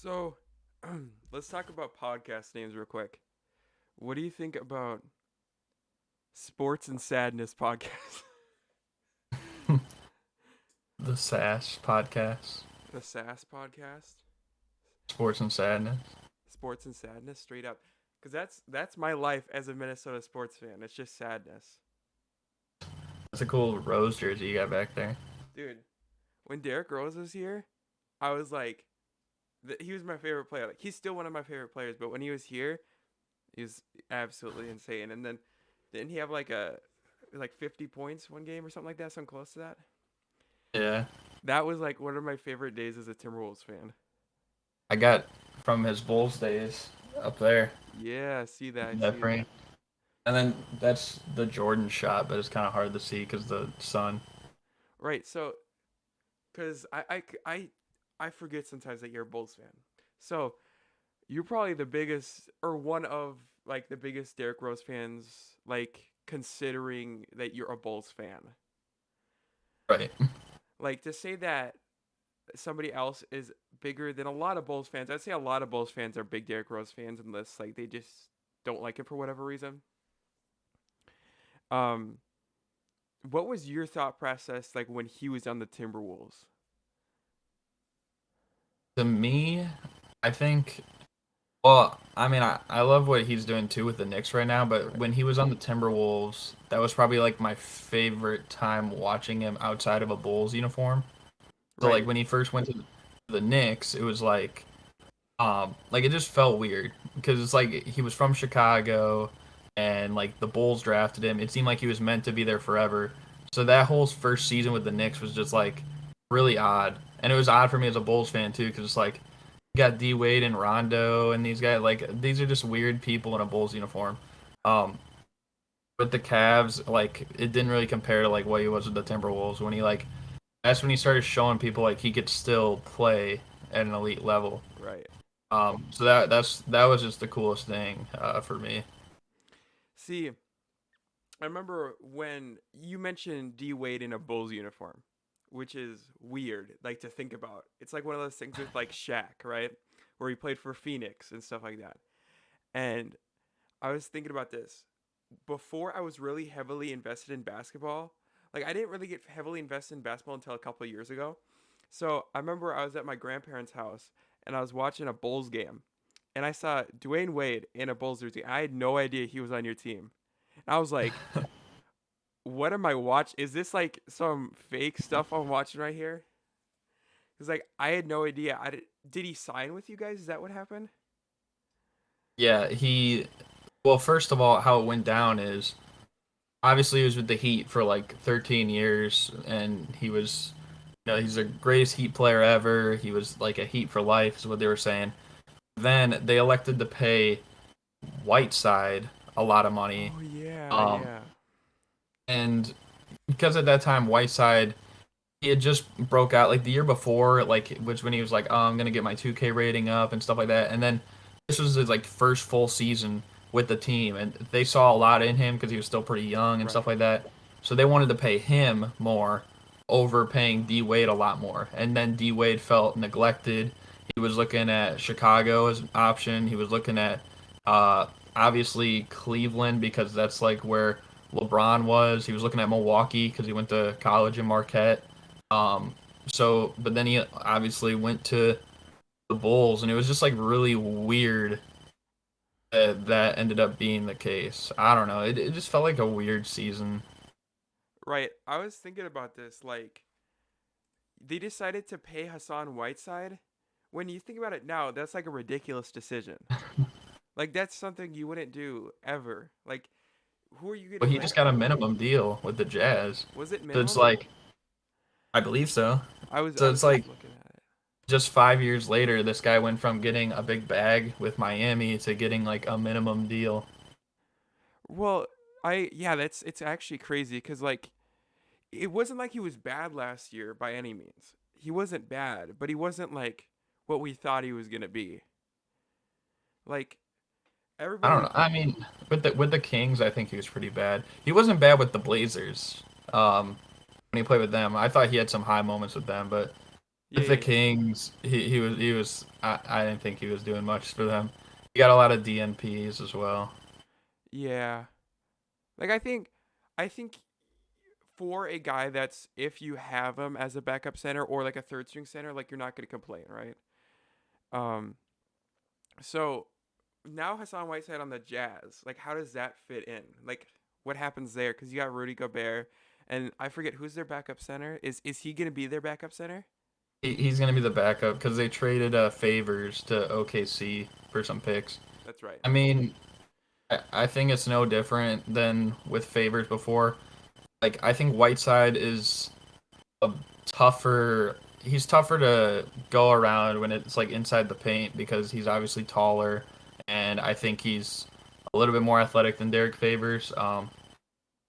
So, let's talk about podcast names real quick. What do you think about Sports and Sadness podcast? The SAS podcast, The SAS podcast, Sports and Sadness. Sports and Sadness, straight up, because that's my life as a Minnesota sports fan. It's just sadness, That's a cool Rose jersey you got back there. dude. When Derrick Rose was here, I was like, he was my favorite player. Like he's still one of my favorite players, but when he was here, he was absolutely insane. And then didn't he have like 50 points one game or something like that? Something close to that. Yeah, That was like one of my favorite days as a Timberwolves fan. I got from his Bulls days up there Yeah, I see that. I in that see frame. that. And then that's the Jordan shot, but it's kind of hard to see because the sun. Right. So, because I forget sometimes that you're a Bulls fan. So you're probably the biggest or one of like the biggest Derrick Rose fans. Like considering that you're a Bulls fan. Right. Like to say that somebody else is bigger than a lot of Bulls fans. I'd say a lot of Bulls fans are big Derrick Rose fans unless like they just don't like him for whatever reason. Um, what was your thought process like when he was on the Timberwolves? To me, I think. Well, I mean, I love what he's doing too with the Knicks right now, but Right. when he was on the Timberwolves, that was probably like my favorite time watching him outside of a Bulls uniform. So like Right. when he first went to the Knicks, it was like it just felt weird because it's like he was from Chicago and like the Bulls drafted him. It seemed like he was meant to be there forever. So that whole first season with the Knicks was just like really odd. And it was odd for me as a Bulls fan too because it's like you got D Wade and Rondo and these guys like these are just weird people in a Bulls uniform. Um with the Cavs, like it didn't really compare to like what he was with the Timberwolves when he like that's when he started showing people like he could still play at an elite level. Right. So that was just the coolest thing for me. See, I remember when you mentioned D Wade in a Bulls uniform, which is weird, like to think about. It's like one of those things with like Shaq, right? Where he played for Phoenix and stuff like that. And I was thinking about this. Before I was really heavily invested in basketball, like I didn't really get heavily invested in basketball until a couple of years ago. So I remember I was at my grandparents' house and I was watching a Bulls game, and I saw Dwayne Wade in a Bulls jersey. I had no idea he was on your team. And I was like, "What am I watch? Is this like some fake stuff I'm watching right here?" Because like I had no idea. Did he sign with you guys? Is that what happened? Yeah, he. Well, first of all, how it went down is obviously he was with the Heat for like 13 years, and he was, he's the greatest Heat player ever. He was like a Heat for life, is what they were saying. Then they elected to pay Whiteside a lot of money, Oh yeah, um, yeah. and because at that time Whiteside he had just broke out like the year before, like which when he was like, "Oh, I'm gonna get my 2K rating up and stuff like that." And then this was his like first full season with the team, and they saw a lot in him because he was still pretty young and stuff Right. like that. So they wanted to pay him more over paying D Wade a lot more. And then D Wade felt neglected. He was looking at Chicago as an option. He was looking at obviously Cleveland because that's like where LeBron was. He was looking at Milwaukee because he went to college in Marquette. Um, but then he obviously went to the Bulls, and it was just like really weird that that ended up being the case. I don't know. It just felt like a weird season. Right. I was thinking about this. Like, they decided to pay Hassan Whiteside. When you think about it now, that's like a ridiculous decision. Like, that's something you wouldn't do ever. Like, who are you But getting? he Like, just got a minimum deal with the Jazz. was it So it's minimum? like, I believe so. I So was it's just like looking at it. just 5 years later, this guy went from getting a big bag with Miami to getting like a minimum deal. Well, yeah, that's it's actually crazy because like it wasn't like he was bad last year by any means. He wasn't bad, but he wasn't like what we thought he was gonna be. Like I don't everybody, know. I mean, with the Kings, I think he was pretty bad. He wasn't bad with the Blazers. When he played with them, I thought he had some high moments with them, but Yeah, With the yeah, yeah. Kings, he was I didn't think he was doing much for them. He got a lot of DNPs as well. Yeah. Like I think for a guy that's if you have him as a backup center or like a third string center, like you're not gonna complain, right? Um, so now Hassan Whiteside on the Jazz, like how does that fit in? Like what happens there? Because you got Rudy Gobert, and I forget who's their backup center. Is he gonna be their backup center? He's gonna be the backup because they traded Favors to OKC for some picks. That's right. I mean, I think it's no different than with Favors before. Like I think Whiteside is a tougher. He's tougher to go around when it's like inside the paint because he's obviously taller, and I think he's a little bit more athletic than Derrick Favors.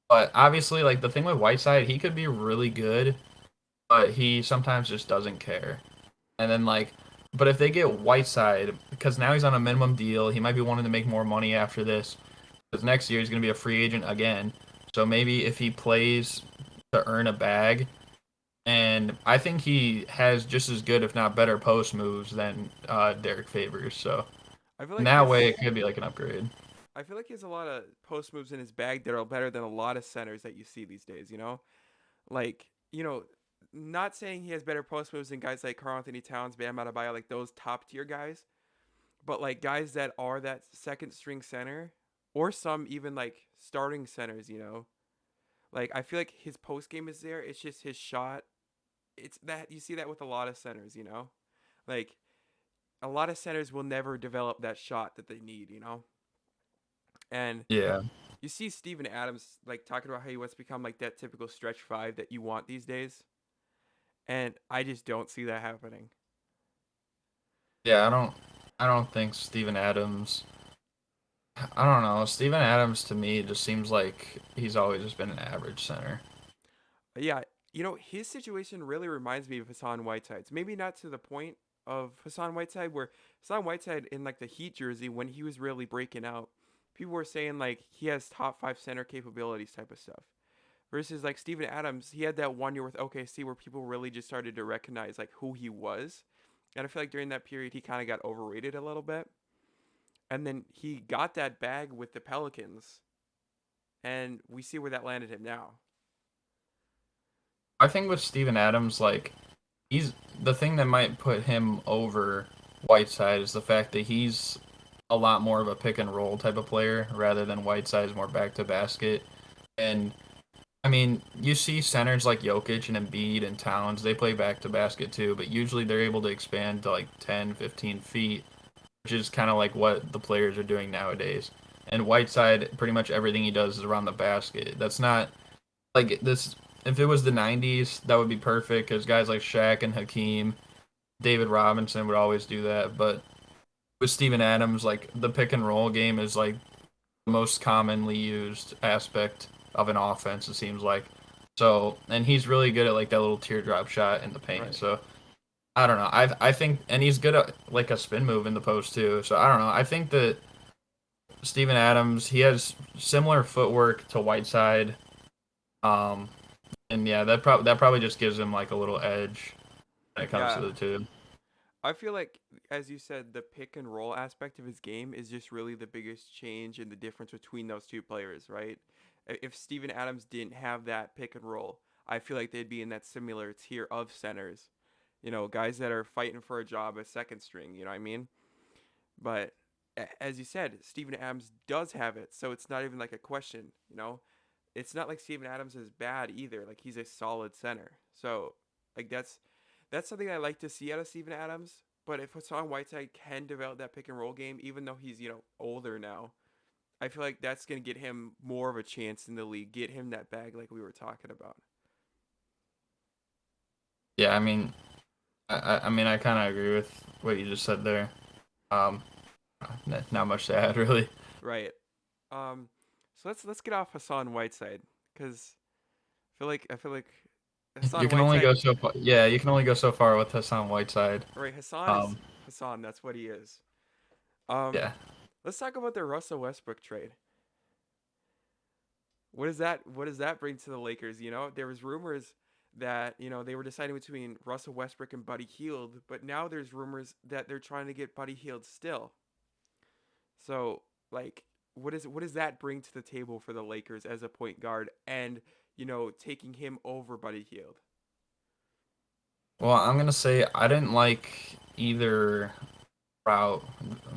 But obviously, like the thing with Whiteside, he could be really good, but he sometimes just doesn't care. And then like, but if they get Whiteside, because now he's on a minimum deal, he might be wanting to make more money after this. Because next year he's going to be a free agent again. So maybe if he plays to earn a bag, and I think he has just as good, if not better, post moves than Derek Favors. So I feel in like that way, his it could be like an upgrade. I feel like he has a lot of post moves in his bag that are better than a lot of centers that you see these days. Like not saying he has better post moves than guys like Karl Anthony Towns, Bam Adebayo, like those top tier guys, but like guys that are that second string center, or some even like starting centers. Like I feel like his post game is there. It's just his shot. It's that you see that with a lot of centers. Like a lot of centers will never develop that shot that they need. And Yeah. you see Steven Adams like talking about how he wants to become like that typical stretch five that you want these days, and I just don't see that happening. Yeah, I don't think Steven Adams. I don't know. Steven Adams to me just seems like he's always just been an average center. Yeah, his situation really reminds me of Hassan Whiteside's. Maybe not to the point of Hassan Whiteside, where Hassan Whiteside in like the Heat jersey when he was really breaking out, people were saying like he has top five center capabilities type of stuff. Versus like Steven Adams, he had that 1 year with OKC where people really just started to recognize like who he was. And I feel like during that period he kind of got overrated a little bit. And then he got that bag with the Pelicans, and we see where that landed him now. I think with Steven Adams, like he's the thing that might put him over Whiteside is the fact that he's a lot more of a pick and roll type of player rather than Whiteside's more back to basket. And I mean, you see centers like Jokic and Embiid and Towns, they play back to basket too, but usually they're able to expand to like 10, 15 feet, which is kind of like what the players are doing nowadays. And Whiteside, pretty much everything he does is around the basket. That's not like this. If it was the 90s, that would be perfect because guys like Shaq and Hakeem, David Robinson would always do that. But with Steven Adams, like the pick and roll game is like the most commonly used aspect of an offense, it seems like. So, and he's really good at like that little teardrop shot in the paint. Right. So, I don't know. I think, and he's good at like a spin move in the post too. So, I don't know. I think that Steven Adams, he has similar footwork to Whiteside. Um, and yeah, that probably just gives him like a little edge when it comes to Yeah. the two. I feel like, as you said, the pick and roll aspect of his game is just really the biggest change in the difference between those two players, right? If Steven Adams didn't have that pick and roll, I feel like they'd be in that similar tier of centers. Guys that are fighting for a job as second string, you know what I mean? But as you said, Steven Adams does have it, so it's not even like a question. It's not like Steven Adams is bad either. Like he's a solid center. So like that's something I like to see out of Steven Adams. But if Hassan Whiteside can develop that pick and roll game, even though he's older now, I feel like that's gonna get him more of a chance in the league, get him that bag like we were talking about. Yeah, I mean, I kind of agree with what you just said there. Um, not much to add really. Right. Um. So let's get off Hassan Whiteside because I feel like You Hassan can only Whiteside. go so far. Yeah, you can only go so far with Hassan Whiteside. Right. Hassan is Um, Hassan. That's what he is. Um. yeah. Let's talk about the Russell Westbrook trade. What does that bring to the Lakers? There was rumors that they were deciding between Russell Westbrook and Buddy Hield, but now there's rumors that they're trying to get Buddy Hield still. So like, what does that bring to the table for the Lakers as a point guard, and taking him over Buddy Hield? Well, I'm gonna say I didn't like either route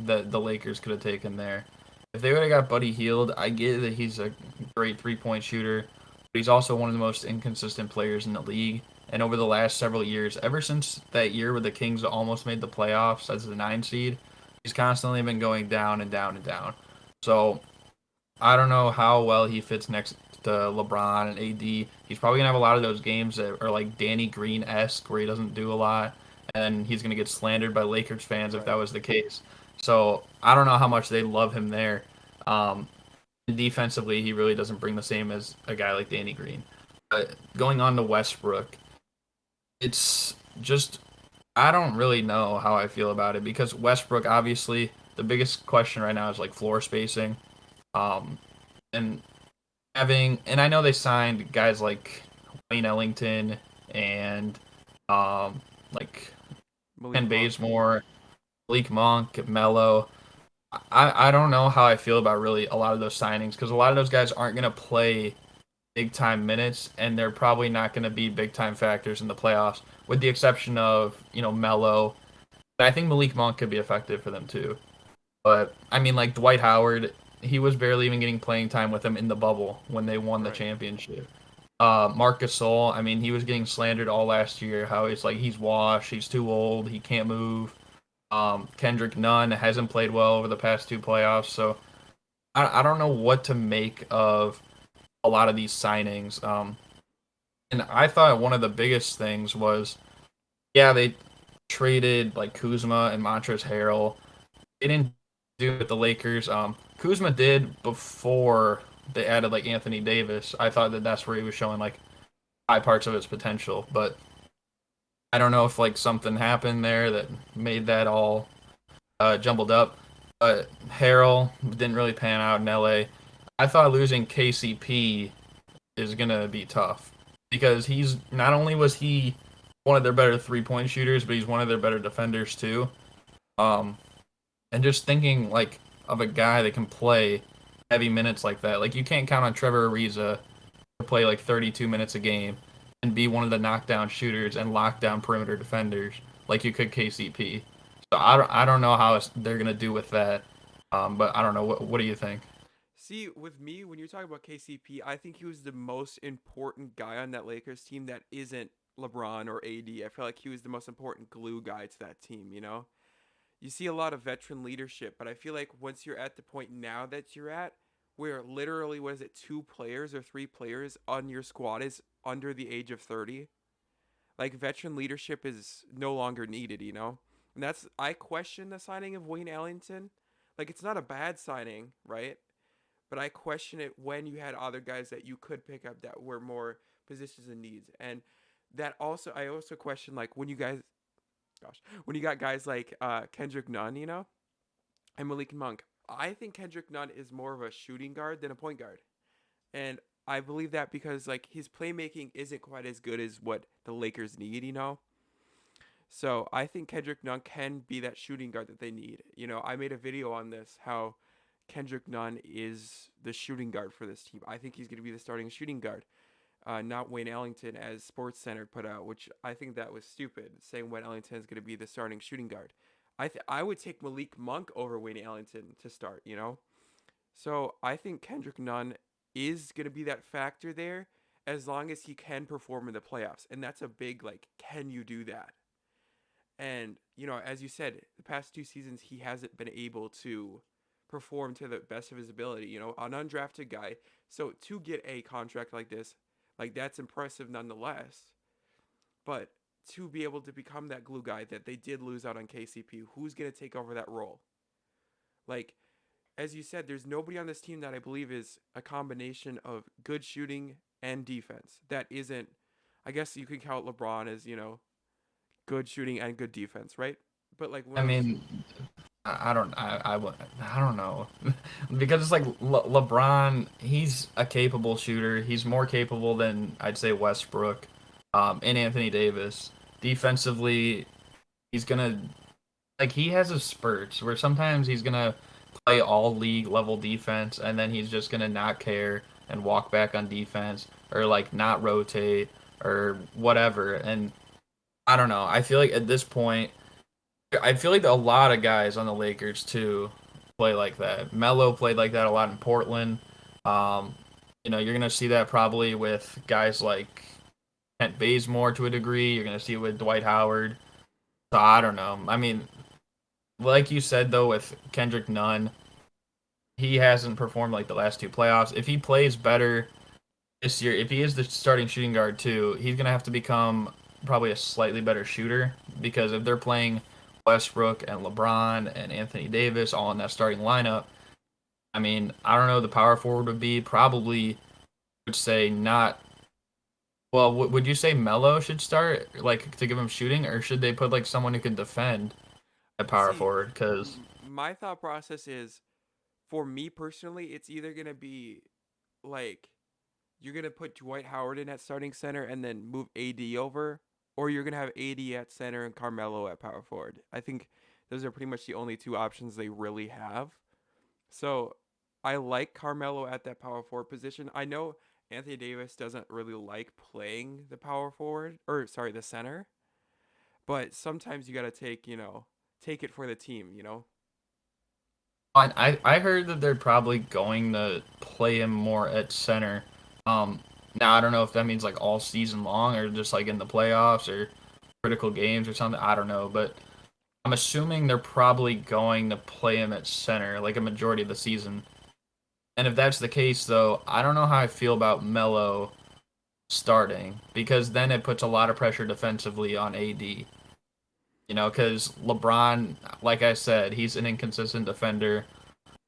that the Lakers could have taken there. If they would have got Buddy Hield, I get that he's a great 3-point shooter, but he's also one of the most inconsistent players in the league. And over the last several years, ever since that year where the Kings almost made the playoffs as the 9 seed, he's constantly been going down and down and down. So I don't know how well he fits next to LeBron and AD. He's probably gonna have a lot of those games that are like Danny Green-esque, where he doesn't do a lot, and he's gonna get slandered by Lakers fans if that Right. was the case. So I don't know how much they love him there. Um, Defensively, he really doesn't bring the same as a guy like Danny Green. But going on to Westbrook, it's just I don't really know how I feel about it because Westbrook, obviously, the biggest question right now is like floor spacing. Um, and and I know they signed guys like Wayne Ellington and like Malik Ken Monk. Bazemore, Malik Monk, Melo. I don't know how I feel about really a lot of those signings because a lot of those guys aren't going to play big time minutes and they're probably not going to be big time factors in the playoffs, with the exception of Melo. But I think Malik Monk could be effective for them too. But I mean, like Dwight Howard, he was barely even getting playing time with them in the bubble when they won the Right. championship. Marc Gasol, I mean, he was getting slandered all last year. How it's like he's washed, he's too old, he can't move. Kendrick Nunn hasn't played well over the past 2 playoffs, so I don't know what to make of a lot of these signings. And I thought one of the biggest things was, yeah, they traded like Kuzma and Montrezl Harrell. They didn't do it with the Lakers. Kuzma did before they added like Anthony Davis. I thought that that's where he was showing like high parts of his potential, but I don't know if like something happened there that made that all jumbled up. But Harrell didn't really pan out in LA. I thought losing KCP is gonna be tough because he's not only was he one of their better 3-point shooters, but he's one of their better defenders too. Um, and just thinking like of a guy that can play heavy minutes like that, like you can't count on Trevor Ariza to play like 32 minutes a game and be one of the knockdown shooters and lockdown perimeter defenders like you could KCP. So I don't know how they're gonna do with that. But I don't know. What do you think? See, with me, when you're talking about KCP, I think he was the most important guy on that Lakers team that isn't LeBron or AD. I feel like he was the most important glue guy to that team. You see a lot of veteran leadership, but I feel like once you're at the point now that you're at, where literally, what is it, 2 players or 3 players on your squad is under the age of 30, like veteran leadership is no longer needed. And I question the signing of Wayne Ellington. Like, it's not a bad signing, right? But I question it when you had other guys that you could pick up that were more positions and needs. And I also question, like, when you got guys like Kendrick Nunn, and Malik Monk. I think Kendrick Nunn is more of a shooting guard than a point guard. And I believe that because like his playmaking isn't quite as good as what the Lakers need. So I think Kendrick Nunn can be that shooting guard that they need. I made a video on this, how Kendrick Nunn is the shooting guard for this team. I think he's going to be the starting shooting guard, not Wayne Ellington, as Sports Center put out, which I think that was stupid, saying Wayne Ellington is going to be the starting shooting guard. I would take Malik Monk over Wayne Ellington to start. So I think Kendrick Nunn is going to be that factor there, as long as he can perform in the playoffs. And that's a big, like, can you do that? And, as you said, the past 2 seasons, he hasn't been able to perform to the best of his ability, an undrafted guy. So to get a contract like this, like, that's impressive nonetheless. But to be able to become that glue guy that they did lose out on KCP, who's going to take over that role? Like, as you said, there's nobody on this team that I believe is a combination of good shooting and defense. That isn't, I guess you could count LeBron as, good shooting and good defense, right? But like I one of those, mean, I don't know because it's like LeBron. He's a capable shooter. He's more capable than I'd say Westbrook. and Anthony Davis. Defensively, he's gonna like he has his spurts where sometimes he's gonna play all league level defense and then he's just gonna not care and walk back on defense or like not rotate or whatever. And I don't know. I feel like at this point, I feel like a lot of guys on the Lakers too play like that. Melo played like that a lot in Portland. Um, you're gonna see that probably with guys like Kent Bazemore to a degree. You're gonna see it with Dwight Howard. So I don't know. I mean, like you said though, with Kendrick Nunn, he hasn't performed like the last two playoffs. If he plays better this year, if he is the starting shooting guard too, he's gonna have to become probably a slightly better shooter because if they're playing Westbrook and LeBron and Anthony Davis all in that starting lineup, I mean, I don't know. The power forward would be probably would say not. Well, would you say Melo should start like to give him shooting, or should they put like someone who can defend at power See, forward? Because my thought process is, for me personally, it's either gonna be like you're gonna put Dwight Howard in at starting center and then move AD over, or you're gonna have AD at center and Carmelo at power forward. I think those are pretty much the only two options they really have. So I like Carmelo at that power forward position. I know Anthony Davis doesn't really like playing the power forward, or sorry, the center, but sometimes you gotta take it for the team. I heard that they're probably going to play him more at center. Um, Now I don't know if that means like all season long or just like in the playoffs or critical games or something. I don't know, but I'm assuming they're probably going to play him at center like a majority of the season. And if that's the case, though, I don't know how I feel about Melo starting because then it puts a lot of pressure defensively on AD. Because LeBron, like I said, he's an inconsistent defender.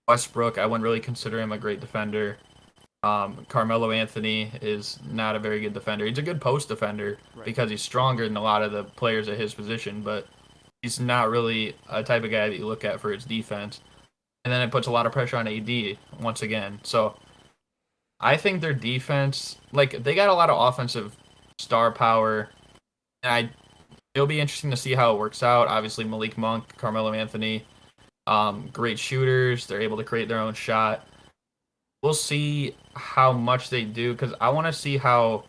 Westbrook, I wouldn't really consider him a great defender. Carmelo Anthony is not a very good defender. He's a good post defender Right. because he's stronger than a lot of the players at his position, but he's not really a type of guy that you look at for his defense. And then it puts a lot of pressure on AD once again. So I think their defense, like they got a lot of offensive star power, and it'll be interesting to see how it works out. Obviously, Malik Monk, Carmelo Anthony, great shooters. They're able to create their own shot. We'll see how much they do because I want to see how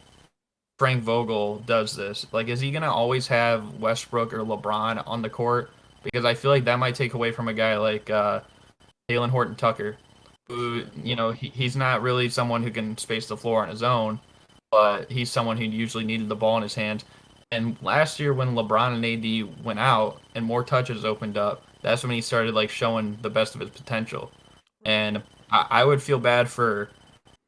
Frank Vogel does this. Like, is he gonna always have Westbrook or LeBron on the court? Because I feel like that might take away from a guy like Jalen Horton Tucker, For who, sure. he's not really someone who can space the floor on his own, but he's someone who usually needed the ball in his hands. And last year, when LeBron and AD went out and more touches opened up, that's when he started like showing the best of his potential. Right. And I would feel bad for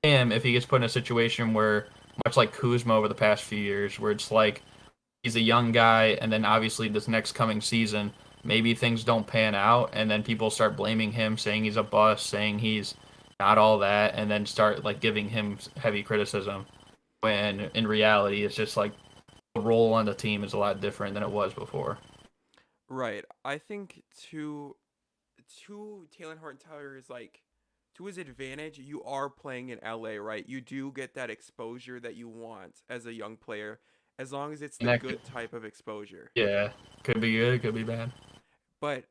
him if he gets put in a situation where, much like Kuzma over the past few years, where it's like he's a young guy, and then obviously this next coming season, maybe things don't pan out, and then people start blaming him, saying he's a bust, saying he's not all that, and then start like giving him heavy criticism. When in reality, it's just like the role on the team is a lot different than it was before. Right. I think to Taylor Horton Tucker is like, to his advantage, you are playing in LA, right? You do get that exposure that you want as a young player, as long as it's And the that could, good type of exposure. yeah, could be good, could be bad. But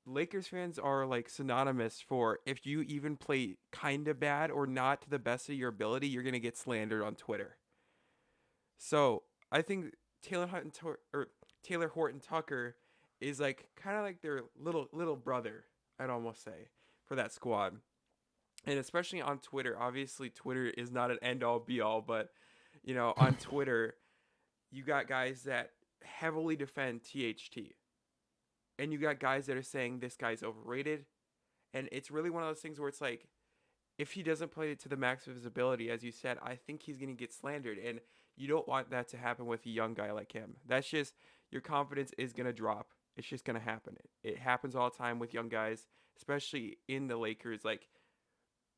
Lakers fans are like synonymous for, if you even play kind of bad or not to the best of your ability, you're gonna get slandered on Twitter. So I think Taylor Horton Tucker is like kind of like their little brother, I'd almost say, for that squad. And especially on Twitter. Obviously, Twitter is not an end all be all, but on Twitter, you got guys that heavily defend THT, and you got guys that are saying this guy's overrated. And it's really one of those things where it's like, if he doesn't play it to the max of his ability, as you said, I think he's going to get slandered. And you don't want that to happen with a young guy like him. That's just, your confidence is going to drop. It's just going to happen. It happens all the time with young guys, especially in the Lakers, like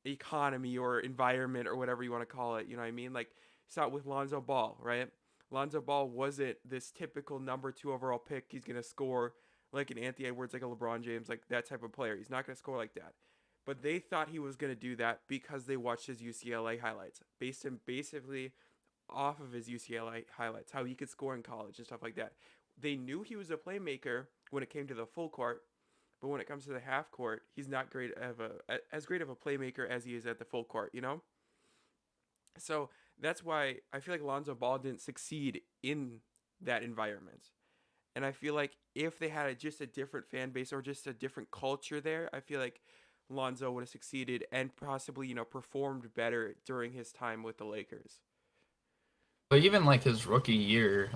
economy or environment or whatever you want to call it. You know what I mean? Like, saw it with Lonzo Ball, right? Lonzo Ball wasn't this typical number two overall pick. He's going to score like an Anthony Edwards, like a LeBron James, like that type of player. He's not going to score like that. But they thought he was going to do that because they watched his UCLA highlights, based in basically off of his UCLA highlights, how he could score in college and stuff like that. They knew he was a playmaker when it came to the full court, but when it comes to the half court, he's not great of as great of a playmaker as he is at the full court. So that's why I feel like Lonzo Ball didn't succeed in that environment. And I feel like if they had just a different fan base or just a different culture there, I feel like Lonzo would have succeeded and possibly, performed better during his time with the Lakers. But even like his rookie year,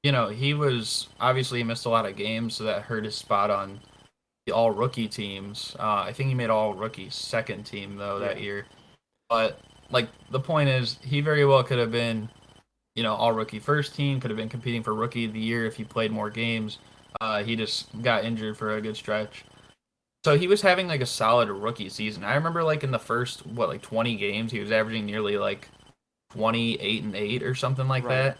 he was obviously he missed a lot of games, so that hurt his spot on the all rookie teams. I think he made all rookie second team though that Yeah. year. But like the point is, he very well could have been, all rookie first team, could have been competing for rookie of the year if he played more games. He just got injured for a good stretch. So he was having like a solid rookie season. I remember like in the first 20 games, he was averaging nearly like 28 and 8 or something like Right. that.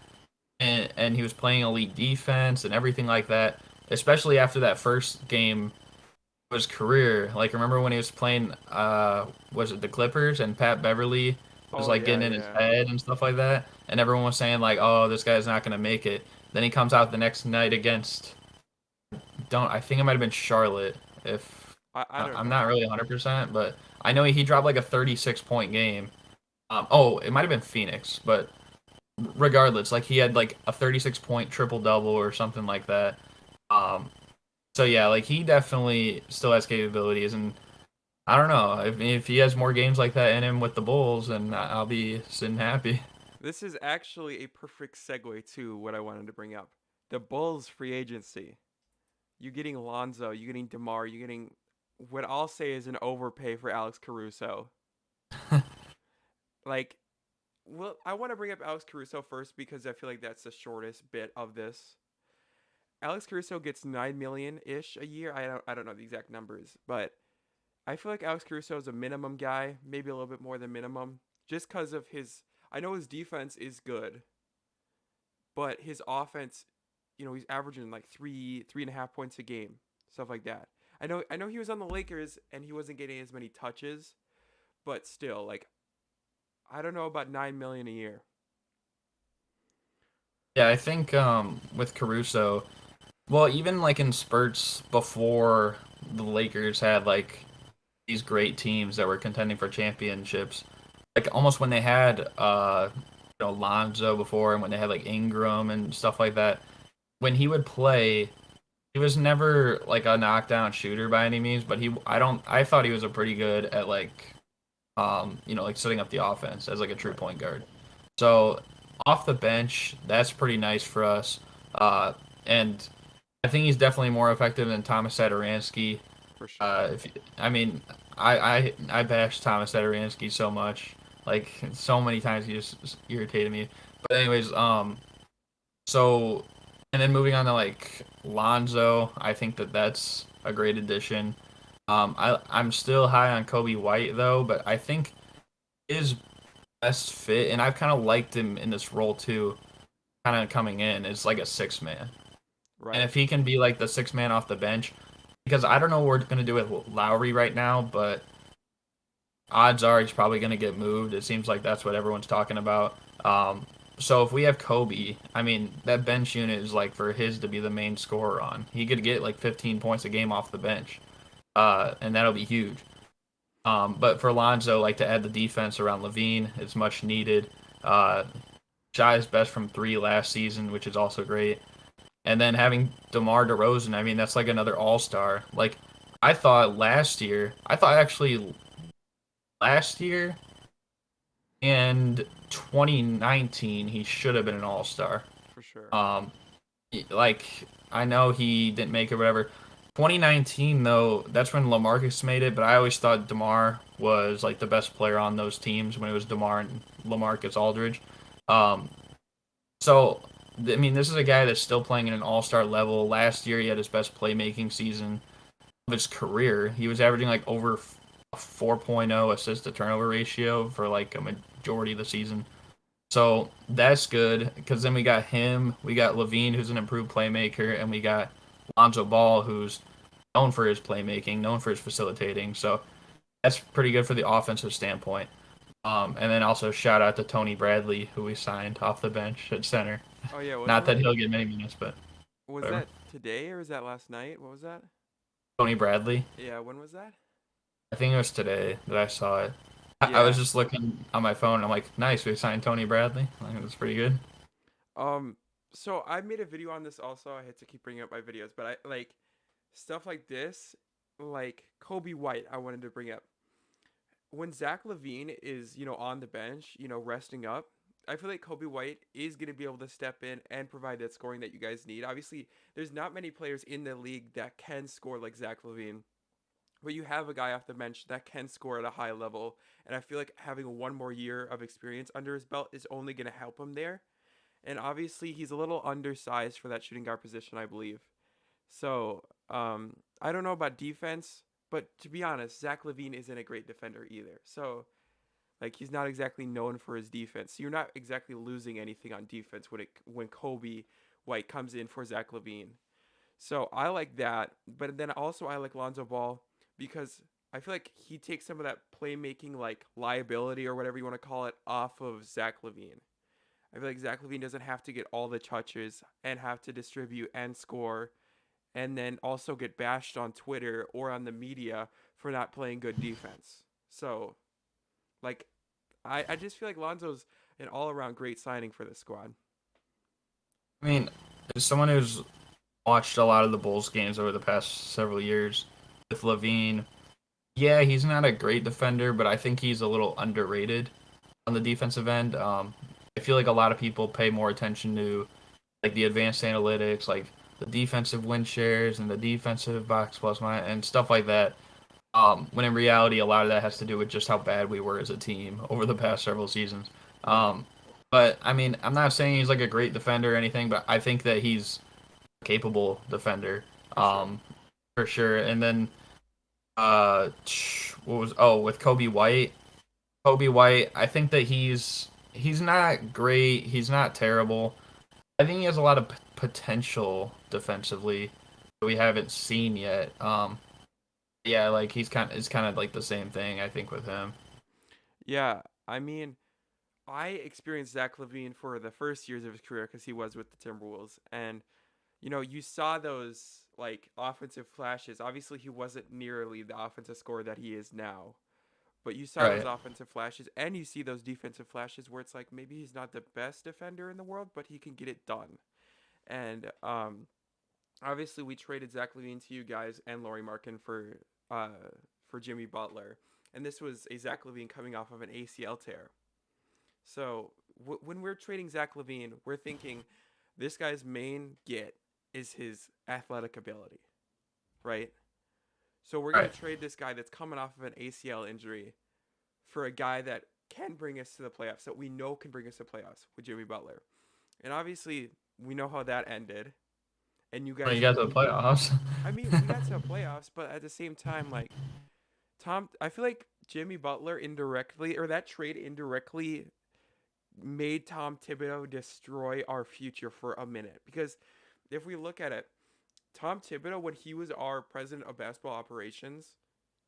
And he was playing elite defense and everything like that. Especially after that first game of his career. Like remember when he was playing was it the Clippers and Pat Beverly was Oh like yeah, getting in his yeah. head and stuff like that, and everyone was saying like, "Oh, this guy's not gonna make it." Then he comes out the next night against don't I think it might have been Charlotte. If I don't I'm know. not really 100%, but I know he dropped like a 36-point game. Oh, it might have been Phoenix, but regardless, like he had like a 36-point triple double or something like that. Um, so yeah, like he definitely still has capabilities, and I don't know if he has more games like that in him with the Bulls, then I'll be sitting happy. This is actually a perfect segue to what I wanted to bring up. The Bulls free agency. You getting Lonzo, you getting Demar, you getting what I'll say is an overpay for Alex Caruso. Like, well, I want to bring up Alex Caruso first because I feel like that's the shortest bit of this. Alex Caruso gets 9 million ish a year. I don't know the exact numbers, but I feel like Alex Caruso is a minimum guy, maybe a little bit more than minimum, just because of his. I know his defense is good, but his offense, he's averaging like 3.5 points a game, stuff like that. I know he was on the Lakers and he wasn't getting as many touches, but still, like I don't know about 9 million a year. Yeah, I think with Caruso, well, even like in spurts before the Lakers had like these great teams that were contending for championships, like almost when they had Lonzo before and when they had like Ingram and stuff like that, when he would play, he was never like a knockdown shooter by any means, but I thought he was a pretty good at like like setting up the offense as like a true Right. point guard. So off the bench, that's pretty nice for us. And I think he's definitely more effective than Thomas Satoransky. For sure. If I mean, I bash Thomas Satoransky so much, like so many times he just irritated me. But anyways, so and then moving on to like Lonzo, I think that's a great addition. I'm still high on Coby White though, but I think his best fit, and I've kind of liked him in this role too, kind of coming in is like a six man. And Right. if he can be like the six man off the bench, because I don't know what we're gonna do with Lowry right now, but odds are he's probably gonna get moved. It seems like that's what everyone's talking about. So if we have Coby, I mean that bench unit is like for his to be the main scorer on. He could get like 15 points a game off the bench, and that'll be huge. But for Lonzo, like to add the defense around Lavine, it's much needed. Uh, Shot his best from three last season, which is also great. And then having DeMar DeRozan, I mean, that's like another all star. Like, I thought actually last year and 2019, he should have been an all star. For sure. Um, like, I know he didn't make it, whatever. 2019, though, that's when LaMarcus made it, but I always thought DeMar was like the best player on those teams when it was DeMar and LaMarcus Aldridge. Um, So, I mean, this is a guy that's still playing at an all-star level. Last year, he had his best playmaking season of his career. He was averaging like over a 4.0 assist to turnover ratio for like a majority of the season. So that's good because then we got him, we got Lavine, who's an improved playmaker, and we got Lonzo Ball, who's known for his playmaking, known for his facilitating. So that's pretty good for the offensive standpoint. And then also shout out to Tony Bradley, who we signed off the bench at center. Oh yeah, wasn't Not that that he'll get many minutes, but was whatever. that today or was that last night? What was that? Tony Bradley. Yeah, when was that? I think it was today that I saw it. I was Yeah. just looking on my phone. I'm like, nice, we signed Tony Bradley. I think that's pretty good. Um, so I made a video on this also. I hate to keep bringing up my videos, but I like stuff like this, like Kobe White. I wanted to bring up when Zach Lavine is on the bench, resting up. I feel like Kobe White is going to be able to step in and provide that scoring that you guys need. Obviously, there's not many players in the league that can score like Zach Lavine, but you have a guy off the bench that can score at a high level, and I feel like having one more year of experience under his belt is only going to help him there. And obviously, he's a little undersized for that shooting guard position, I believe. So, I don't know about defense, but to be honest, Zach Lavine isn't a great defender either. So, like, he's not exactly known for his defense. So you're not exactly losing anything on defense when Kobe White comes in for Zach Lavine. So I like that, but then also I like Lonzo Ball because I feel like he takes some of that playmaking like liability or whatever you want to call it off of Zach Lavine. I feel like Zach Lavine doesn't have to get all the touches and have to distribute and score and then also get bashed on Twitter or on the media for not playing good defense. So, like, I just feel like Lonzo's an all around great signing for this squad. I mean, as someone who's watched a lot of the Bulls games over the past several years with Levine, yeah, he's not a great defender, but I think he's a little underrated on the defensive end. I feel like a lot of people pay more attention to like the advanced analytics, like the defensive win shares and the defensive box plus minus and stuff like that. When in reality, a lot of that has to do with just how bad we were as a team over the past several seasons. Right. But I mean, I'm not saying he's like a great defender or anything, but I think that he's a capable defender, For sure. for sure. And then, what was with Kobe White? Kobe White, I think that he's not great. He's not terrible. I think he has a lot of potential defensively that we haven't seen yet. Yeah, like it's kind of like the same thing I think with him. Yeah, I mean, I experienced Zach Levine for the first years of his career because he was with the Timberwolves, and you saw those like offensive flashes. Obviously, he wasn't nearly the offensive scorer that he is now, but you saw those Right. offensive flashes, and you see those defensive flashes where it's like maybe he's not the best defender in the world, but he can get it done. And obviously, we traded Zach Levine to you guys and Laurie Markin uh for Jimmy Butler, and this was a Zach Levine coming off of an ACL tear. So when we're trading Zach Levine, we're thinking this guy's main get is his athletic ability, right? So we're gonna Right. trade this guy that's coming off of an ACL injury for a guy that can bring us to the playoffs, that we know can bring us to playoffs with Jimmy Butler. And obviously, we know how that ended. And you When you guys, got to the playoffs. I mean, we got to the playoffs, but at the same time, like I feel like Jimmy Butler indirectly, or that trade indirectly made Tom Thibodeau destroy our future for a minute. Because if we look at it, Tom Thibodeau, when he was our president of basketball operations,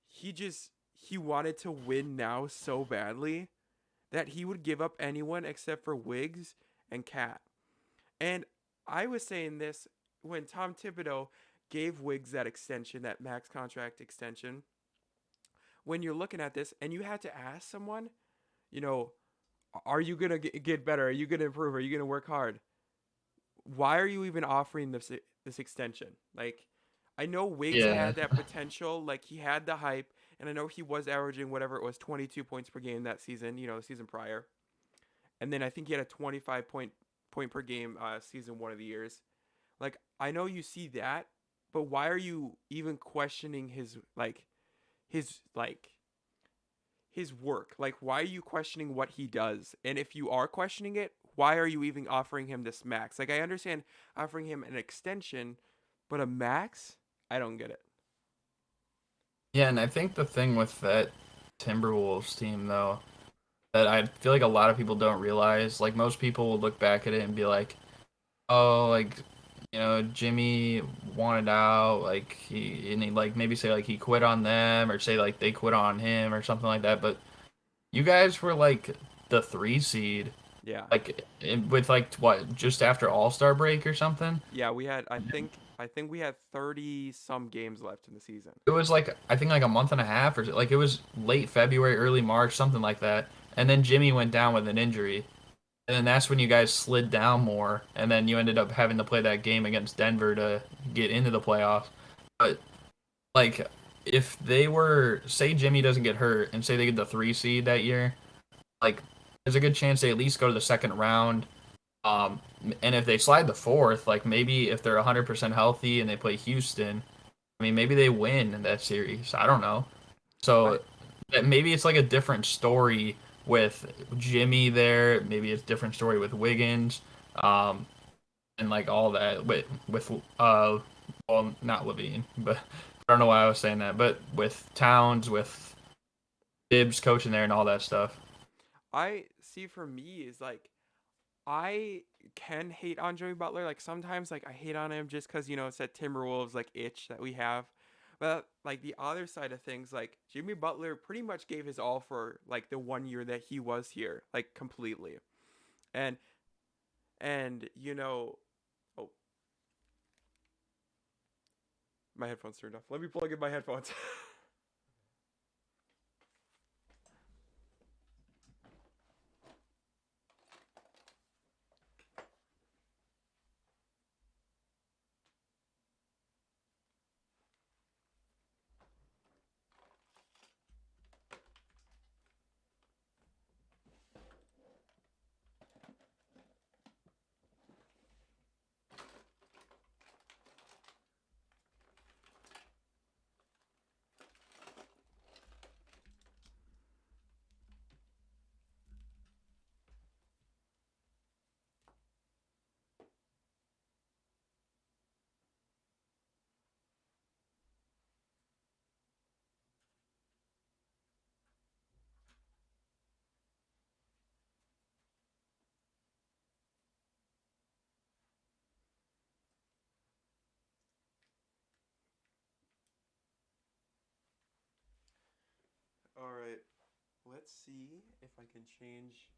he wanted to win now so badly that he would give up anyone except for Wiggs and Cat. And I was saying this when Tom Thibodeau gave Wiggs that extension, that max contract extension. When you're looking at this and you had to ask someone, you know, are you going to get better? Are you going to improve? Are you going to work hard? Why are you even offering this extension? Like, I know Wiggs Yeah. had that potential, like he had the hype, and I know he was averaging whatever it was, 22 points per game that season, the season prior, and then I think he had a 25 point per game season one of the years. Like, I know you see that, but why are you even questioning his like his work? Like, why are you questioning what he does? And if you are questioning it, why are you even offering him this max? Like, I understand offering him an extension, but a max? I don't get it. Yeah, and I think the thing with that Timberwolves team though that I feel like a lot of people don't realize, like most people will look back at it and be like, "Oh, like Jimmy wanted out, like he like maybe say like he quit on them or say like they quit on him or something like that." But You guys were like the 3 seed, Yeah. like with like what, just after All-Star break or something. Yeah, we had I think we had 30 some games left in the season. It was like I think like a month and a half or like it was late February, early March, something like that. And then Jimmy went down with an injury. And then that's when you guys slid down more, and then you ended up having to play that game against Denver to get into the playoffs. But like if they were, say Jimmy doesn't get hurt and say they get the 3 seed that year, like there's a good chance they at least go to the second round. Um, and if they slide the fourth, like maybe if they're 100% healthy and they play Houston, I mean maybe they win in that series. I don't know. I So maybe it's like a different story with Jimmy there. Maybe it's a different story with Wiggins, um, and like all that. With well, not Lavine, but I don't know why I was saying that. But with Towns, with Gibbs coaching there, and all that stuff. I see for me is like I can hate on Jimmy Butler. Like sometimes like I hate on him just cuz it's that Timberwolves like itch that we have. But like the other side of things like Jimmy Butler pretty much gave his all for like the 1 year that he was here, like completely. And and oh, my headphones turned off. Let me plug in my headphones. All right. Let's see if I can change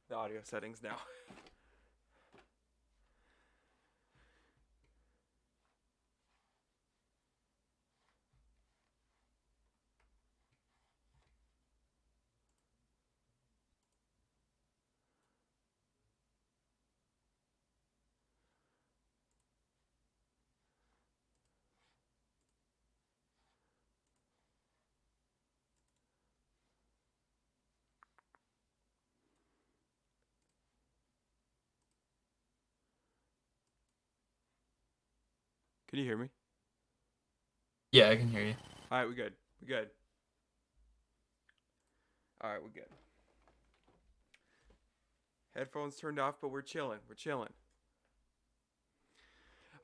the audio settings now. Can you hear me? Yeah, I can hear you. All right, we good. We good. All right, we good. Headphones turned off, but we're chilling. We're chilling.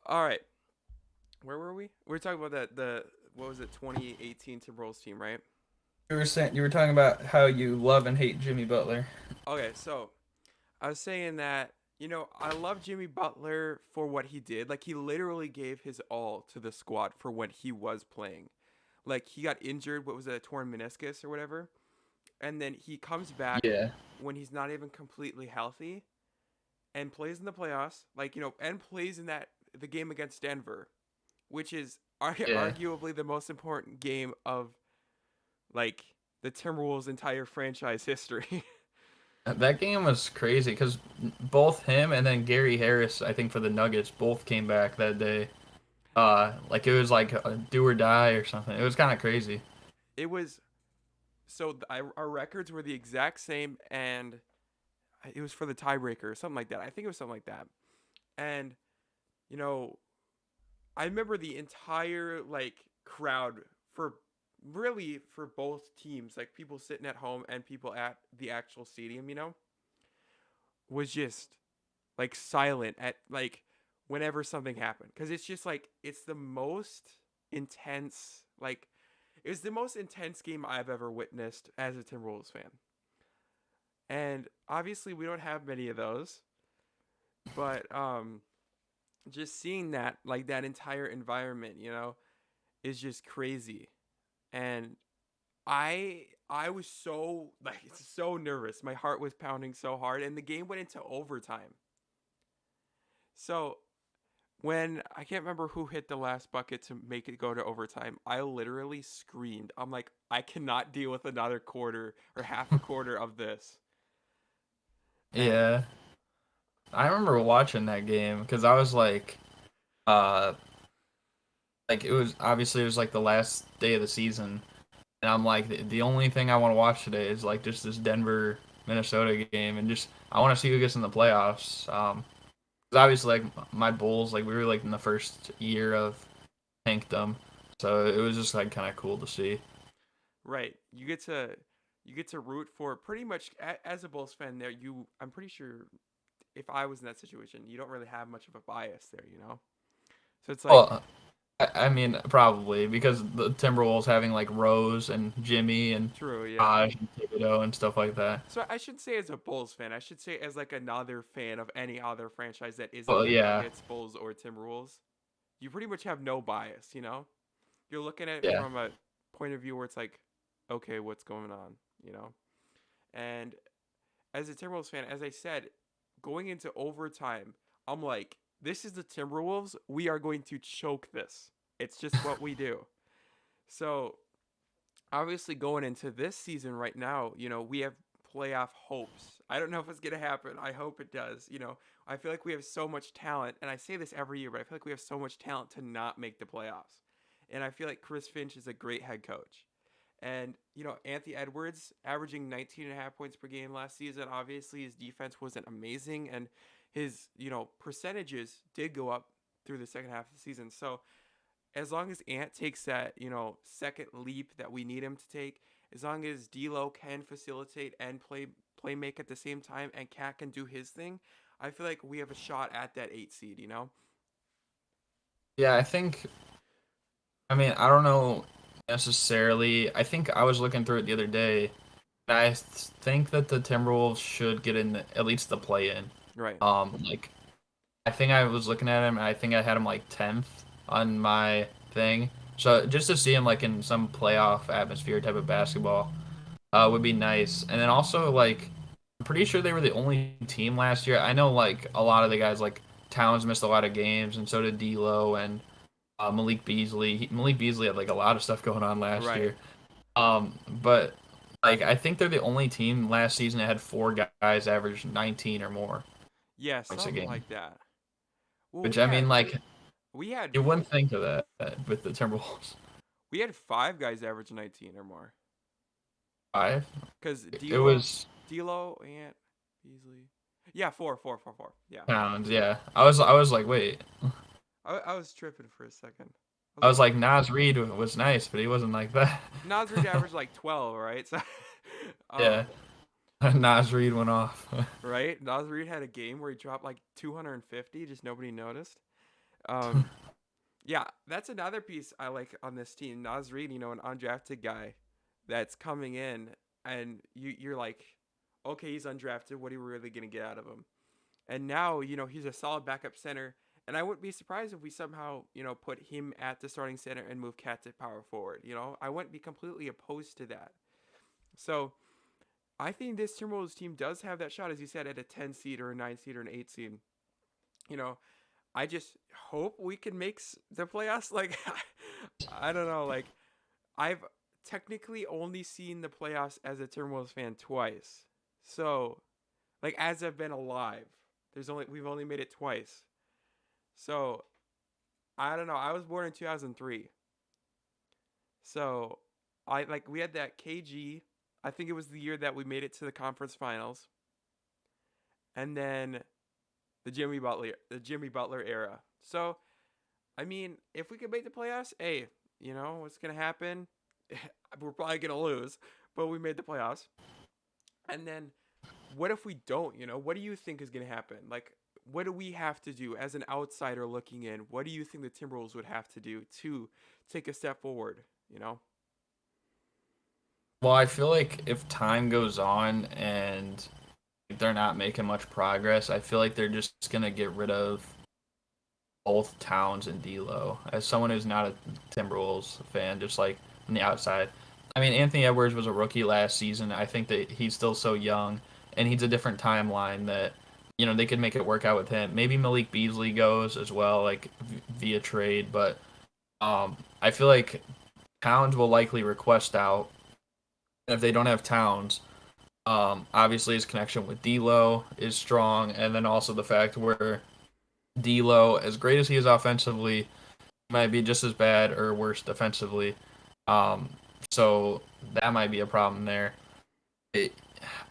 All right. Where were we? We were talking about that the what was it 2018 Timberwolves team, right? You were talking about how you love and hate Jimmy Butler. Okay, so I was saying that I love Jimmy Butler for what he did. Like he literally gave his all to the squad for when he was playing. Like he got injured, what was it, a torn meniscus or whatever, and then he comes back Yeah, when he's not even completely healthy and plays in the playoffs, like and plays in the game against Denver, which is yeah. arguably the most important game of like the Timberwolves' entire franchise history. That game was crazy because both him and then Gary Harris, I think for the Nuggets, both came back that day. Like it was like a do or die or something. It was kind of crazy. It was so our records were the exact same, and it was for the tiebreaker or something like that. I think it was something like that. And you know, I remember the entire like crowd for really for both teams, like people sitting at home and people at the actual stadium, was just like silent at like whenever something happened because it's just like it's the most intense like it was the most intense game I've ever witnessed as a Timberwolves fan. And obviously we don't have many of those, but just seeing that that entire environment, is just crazy. And I was so like so nervous. My heart was pounding so hard, and the game went into overtime. So when I can't remember who hit the last bucket to make it go to overtime, I literally screamed. I'm like, I cannot deal with another quarter or half a quarter of this. And Yeah, I remember watching that game because I was uh, like it was like the last day of the season, and I'm like the only thing I want to watch today is like just this Denver Minnesota game, and just I want to see who gets in the playoffs. 'Cause obviously like my Bulls, like we were like in the first year of tankdom, so it was just like kind of cool to see. right, you get to root for pretty much as a Bulls fan. There, you I'm pretty sure if I was in that situation, you don't really have much of a bias there, you know. So it's like Well, I mean probably because the Timberwolves having like Rose and Jimmy and true, yeah. Taj and Thibodeau and stuff like that. So I should say as a Bulls fan, I should say as like another fan of any other franchise that isn't Well, the yeah, Nuggets, Bulls, or Timberwolves. You pretty much have no bias, you know? You're looking at it yeah. from a point of view where it's like, okay, what's going on, you know? And as a Timberwolves fan, as I said, going into overtime, I'm like, this is the Timberwolves. We are going to choke this. It's just what we do. So obviously going into this season right now, you know, we have playoff hopes. I don't know if it's going to happen. I hope it does. You know, I feel like we have so much talent, and I say this every year, but I feel like we have so much talent to not make the playoffs. And I feel like Chris Finch is a great head coach. And, you know, Anthony Edwards averaging 19 and a half points per game last season. Obviously, his defense wasn't amazing, and his, you know, percentages did go up through the second half of the season. So as long as Ant takes that, you know, second leap that we need him to take, as long as D'Lo can facilitate and play make at the same time, and Cat can do his thing, I feel like we have a shot at that 8 seed. You know? Yeah, I think. I mean, I don't know necessarily. I think I was looking through it the other day, and think that the Timberwolves should get in at least the play-in. Right. Like I think I was looking at him, and I think I had him like 10th on my thing. So just to see him like in some playoff atmosphere type of basketball, would be nice. And then also like I'm pretty sure they were the only team last year. I know like a lot of the guys like Towns missed a lot of games, and so did D'Lo and Malik Beasley. Malik Beasley had like a lot of stuff going on last Right. year. But like I think they're the only team last season that had four guys average 19 or more Yeah, points a something game. like that. Well, Which I mean, like we had you wouldn't think of that with the Timberwolves. we had 5 guys average 19 or more. Five. Cause It was D'Lo, Ant, Beasley. Yeah, four. Yeah. Towns. Yeah, I was like, wait. I was tripping for a second. I was I like, was like, Nas Reed was nice, but he wasn't like that. Nas Reed averaged like 12, right? So, Yeah, um, Nas Reed went off. right? Nas Reed had a game where he dropped like 250, just nobody noticed. Um, yeah, that's another piece I like on this team. Nas Reed, you know, an undrafted guy that's coming in, and you're like, okay, he's undrafted. What are we really gonna get out of him? And now, you know, he's a solid backup center. And I wouldn't be surprised if we somehow, you know, put him at the starting center and move Cat to power forward. You know, I wouldn't be completely opposed to that. So I think this Timberwolves team does have that shot, as you said, at a 10 seed or a 9 seed or an 8 seed. You know, I just hope we can make the playoffs. Like, I don't know. Like, I've technically only seen the playoffs as a Timberwolves fan twice. So, like, as I've been alive, we've only made it twice. So I don't know. I was born in 2003. So we had that KG. I think it was the year that we made it to the conference finals. And then the Jimmy Butler era. So I mean, if we could make the playoffs, hey, you know what's gonna happen? We're probably gonna lose, but we made the playoffs. And then what if we don't? You know, what do you think is gonna happen? Like, what do we have to do as an outsider looking in? What do you think the Timberwolves would have to do to take a step forward? You know? Well, I feel like if time goes on and they're not making much progress, I feel like they're just gonna get rid of both Towns and D'Lo. As someone who's not a Timberwolves fan, just like on the outside, I mean, Anthony Edwards was a rookie last season. I think that he's still so young, and he's a different timeline that, they could make it work out with him. Maybe Malik Beasley goes as well, like via trade, but I feel like Towns will likely request out. If they don't have Towns, obviously his connection with D'Lo is strong, and then also the fact where D'Lo, as great as he is offensively, might be just as bad or worse defensively. Um, so that might be a problem there.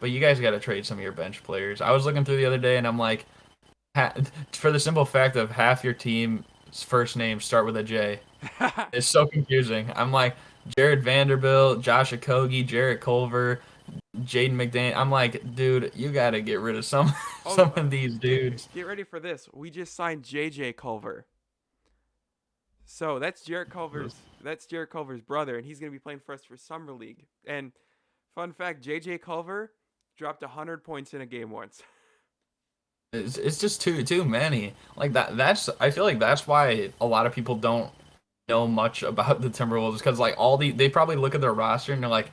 But you guys got to trade some of your bench players. I was looking through the other day, and I'm like, for the simple fact of half your team's first names start with a J. It's so confusing. I'm like, Jared Vanderbilt, Josh Okogie, Jarrett Culver, Jaden McDaniel. I'm like, dude, you got to get rid of some Oh, some of these dudes. get ready for this. We just signed JJ Culver. So that's Jarrett Culver's brother, and he's gonna be playing for us for summer league. And fun fact, JJ Culver dropped 100 points in a game once. It's just too many. Like that's I feel like that's why a lot of people don't know much about the Timberwolves because like they probably look at their roster and they're like,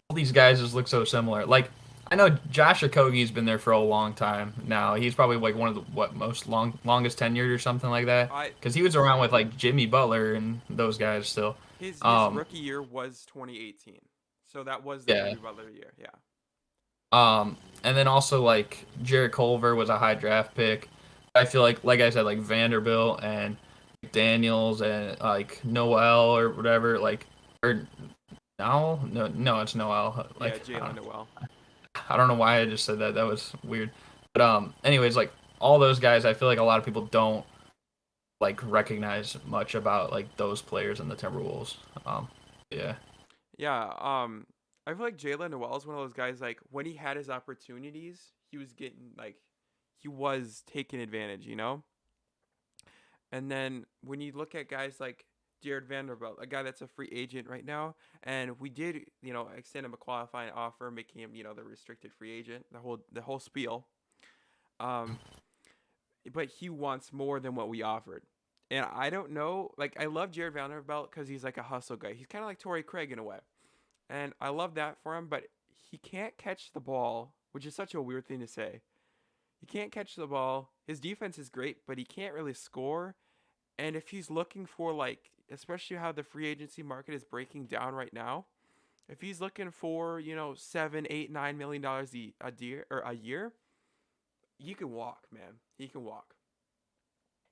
all these guys just look so similar. Like I know Josh Okogie's been there for a long time now. He's probably like one of the longest tenured or something like that I because he was around with like Jimmy Butler and those guys still. his rookie year was 2018, so that was the Yeah. Jimmy Butler year. Yeah. And then also like Jarrett Culver was a high draft pick. I feel like I said, like Vanderbilt and Daniels and like Noel or whatever, like or no, it's Noel. Like Yeah, Jalen Noel. I don't know why I just said that. That was weird. But anyways, like all those guys, I feel like a lot of people don't like recognize much about like those players in the Timberwolves. Yeah. Yeah. I feel like Jalen Noel is one of those guys. Like when he had his opportunities, he was taking advantage. And then when you look at guys like Jared Vanderbilt, a guy that's a free agent right now, and we did, extend him a qualifying offer, making him, the restricted free agent, the whole spiel. Um, but he wants more than what we offered. And I don't know, like I love Jared Vanderbilt because he's like a hustle guy. He's kind of like Torrey Craig in a way, and I love that for him. But he can't catch the ball, which is such a weird thing to say. He can't catch the ball. His defense is great, but he can't really score. And if he's looking for like, especially how the free agency market is breaking down right now, if he's looking for $7, $8, $9 million a year, he can walk, man. He can walk.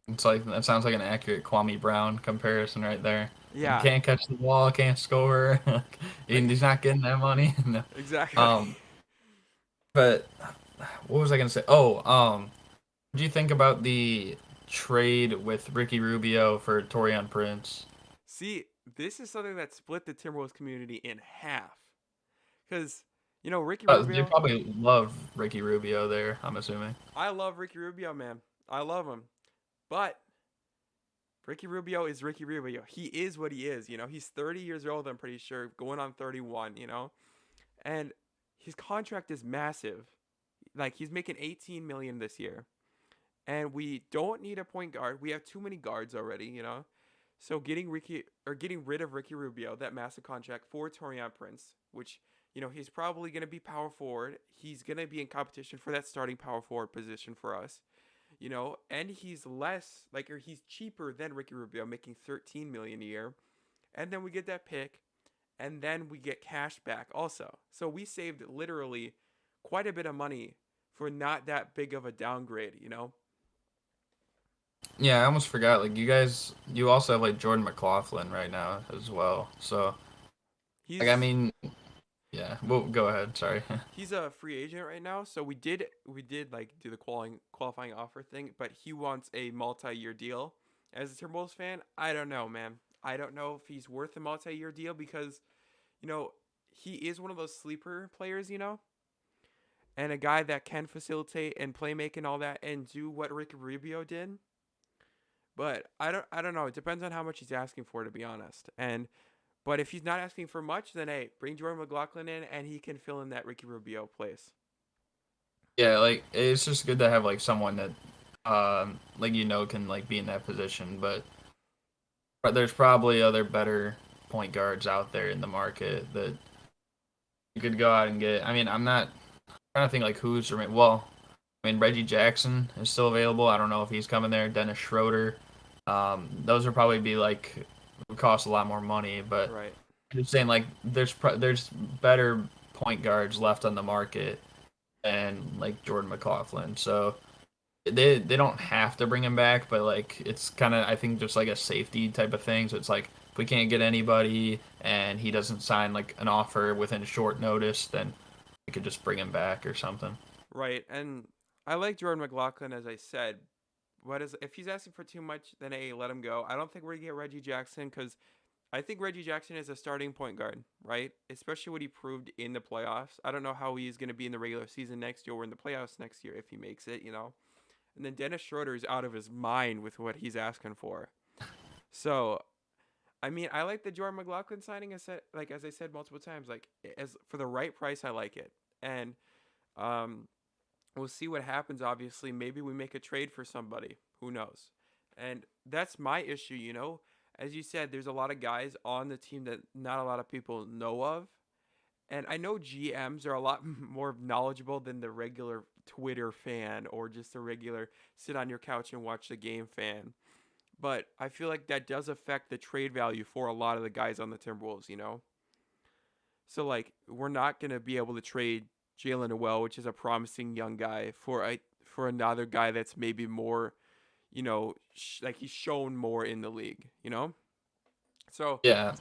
It's like that sounds like an accurate Kwame Brown comparison right there. You Yeah, can't catch the ball, can't score. like He's not getting that money. No. exactly. Um, but what was I gonna say? Oh, what do you think about the trade with Ricky Rubio for Torian Prince? See, this is something that split the Timberwolves community in half. Because Ricky They Rubio, probably love Ricky Rubio there. I'm assuming. I love Ricky Rubio, man. I love him, but Ricky Rubio is Ricky Rubio. He is what he is. He's 30 years old. I'm pretty sure, going on 31. And his contract is massive. Like he's making 18 million this year, and we don't need a point guard. We have too many guards already. So getting rid of Ricky Rubio, that massive contract for Torian Prince, which he's probably going to be power forward. He's going to be in competition for that starting power forward position for us. And he's less like or he's cheaper than Ricky Rubio, making 13 million a year. And then we get that pick, and then we get cash back also. So we saved literally quite a bit of money for not that big of a downgrade. Yeah, I almost forgot. Like you also have like Jordan McLaughlin right now as well. So like I He's mean, yeah. Well, go ahead. Sorry. he's a free agent right now, so we did like do the qualifying offer thing, but he wants a multi-year deal. As a Timberwolves fan, I don't know, man. I don't know if he's worth a multi-year deal because, you know, he is one of those sleeper players, and a guy that can facilitate and play make and all that and do what Rick Rubio did. But I don't know. It depends on how much he's asking for, to be honest. But if he's not asking for much, then hey, bring Jordan McLaughlin in and he can fill in that Ricky Rubio place. Yeah, like it's just good to have like someone that like can like be in that position, but there's probably other better point guards out there in the market that you could go out and get. I mean, I'm not trying to think like who's well. I mean, Reggie Jackson is still available. I don't know if he's coming there. Dennis Schroeder. Those would probably be like would cost a lot more money, but Right. I'm just saying like there's better point guards left on the market than like Jordan McLaughlin. So they don't have to bring him back, but like it's kind of I think just like a safety type of thing. So it's like if we can't get anybody and he doesn't sign like an offer within short notice, then we could just bring him back or something. Right. And I like Jordan McLaughlin, as I said. What is if he's asking for too much, then let him go. I don't think we're gonna get Reggie Jackson because I think Reggie Jackson is a starting point guard, right? Especially what he proved in the playoffs. I don't know how he's gonna be in the regular season next year or in the playoffs next year if he makes it, you know. And then Dennis Schroeder is out of his mind with what he's asking for. So I mean, I like the Jordan McLaughlin signing. As I said multiple times, like as for the right price, I like it. And um, we'll see what happens. Obviously, maybe we make a trade for somebody. Who knows? And that's my issue. You know, as you said, there's a lot of guys on the team that not a lot of people know of. And I know GMs are a lot more knowledgeable than the regular Twitter fan or just a regular sit on your couch and watch the game fan. But I feel like that does affect the trade value for a lot of the guys on the Timberwolves, you know? So, like, we're not going to be able to trade Jalen Noel, which is a promising young guy, for another guy that's maybe more, like he's shown more in the league, you know? So, Yeah,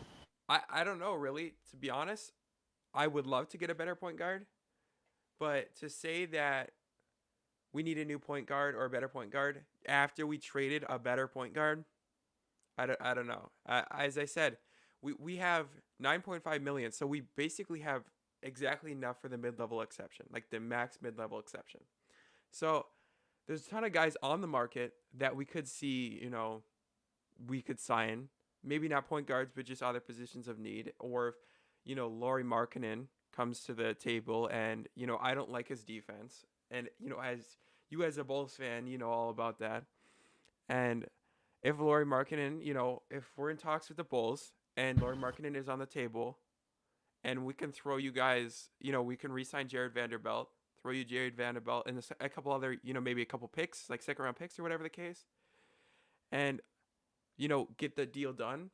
I don't know, really. To be honest, I would love to get a better point guard. But to say that we need a new point guard or a better point guard after we traded a better point guard, I don't know. As I said, we have 9.5 million, so we basically have exactly enough for the mid-level exception, like the max mid-level exception. So there's a ton of guys on the market that we could see, we could sign. Maybe not point guards, but just other positions of need. Or if, Laurie Markkinen comes to the table and, I don't like his defense. And, as you as a Bulls fan, you know all about that. And if Laurie Markkinen, if we're in talks with the Bulls and Laurie Markkinen is on the table and we can throw you guys, we can re-sign Jared Vanderbilt, throw you Jared Vanderbilt and a couple other, maybe a couple picks, like second round picks or whatever the case, and, get the deal done.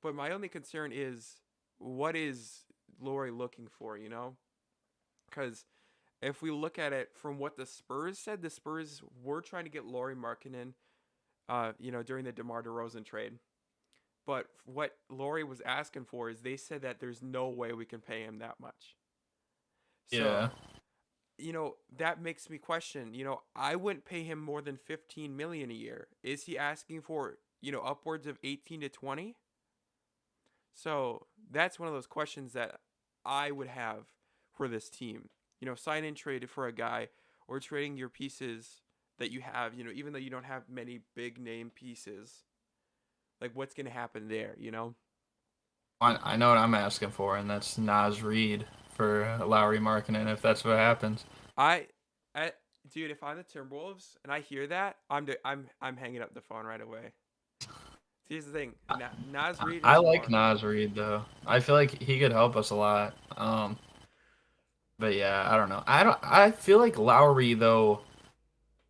But my only concern is what is Laurie looking for, Because if we look at it from what the Spurs said, the Spurs were trying to get Laurie Markkinen during the DeMar DeRozan trade. But what Laurie was asking for is they said that there's no way we can pay him that much. So, yeah. that makes me question, I wouldn't pay him more than 15 million a year. Is he asking for, upwards of 18 to 20? So, that's one of those questions that I would have for this team. Sign and trade for a guy or trading your pieces that you have, even though you don't have many big name pieces, like what's going to happen there? I know what I'm asking for, and that's Nas Reed for Lowry Markkinen if that's what happens. I, I, dude, if I'm the Timberwolves and I hear that, I'm hanging up the phone right away. Here's the thing, Nas Reed I is like smart. Nas Reed though. I feel like he could help us a lot. But yeah, I don't know. I feel like Lowry though.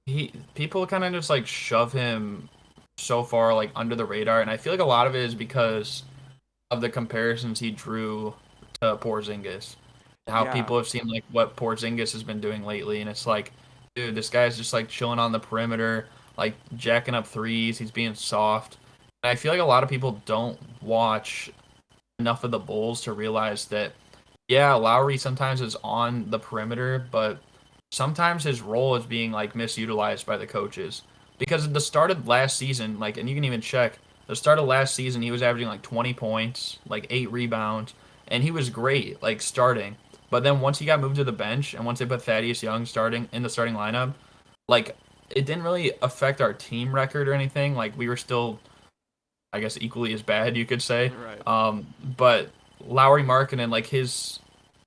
He people kind of just like shove him so far like under the radar, and I feel like a lot of it is because of the comparisons he drew to Porzingis. How Yeah, people have seen like what Porzingis has been doing lately, and it's like, dude, this guy's just like chilling on the perimeter, like jacking up threes. He's being soft. And I feel like a lot of people don't watch enough of the Bulls to realize that, yeah, Lowry sometimes is on the perimeter, but sometimes his role is being like misutilized by the coaches. Because at the start of last season, like, and you can even check the start of last season, he was averaging like 20 points, like 8 rebounds, and he was great, like starting. But then once he got moved to the bench, and once they put Thaddeus Young starting in the starting lineup, like it didn't really affect our team record or anything. Like we were still, I guess, equally as bad, you could say. right. But Lowry Markkinen, like his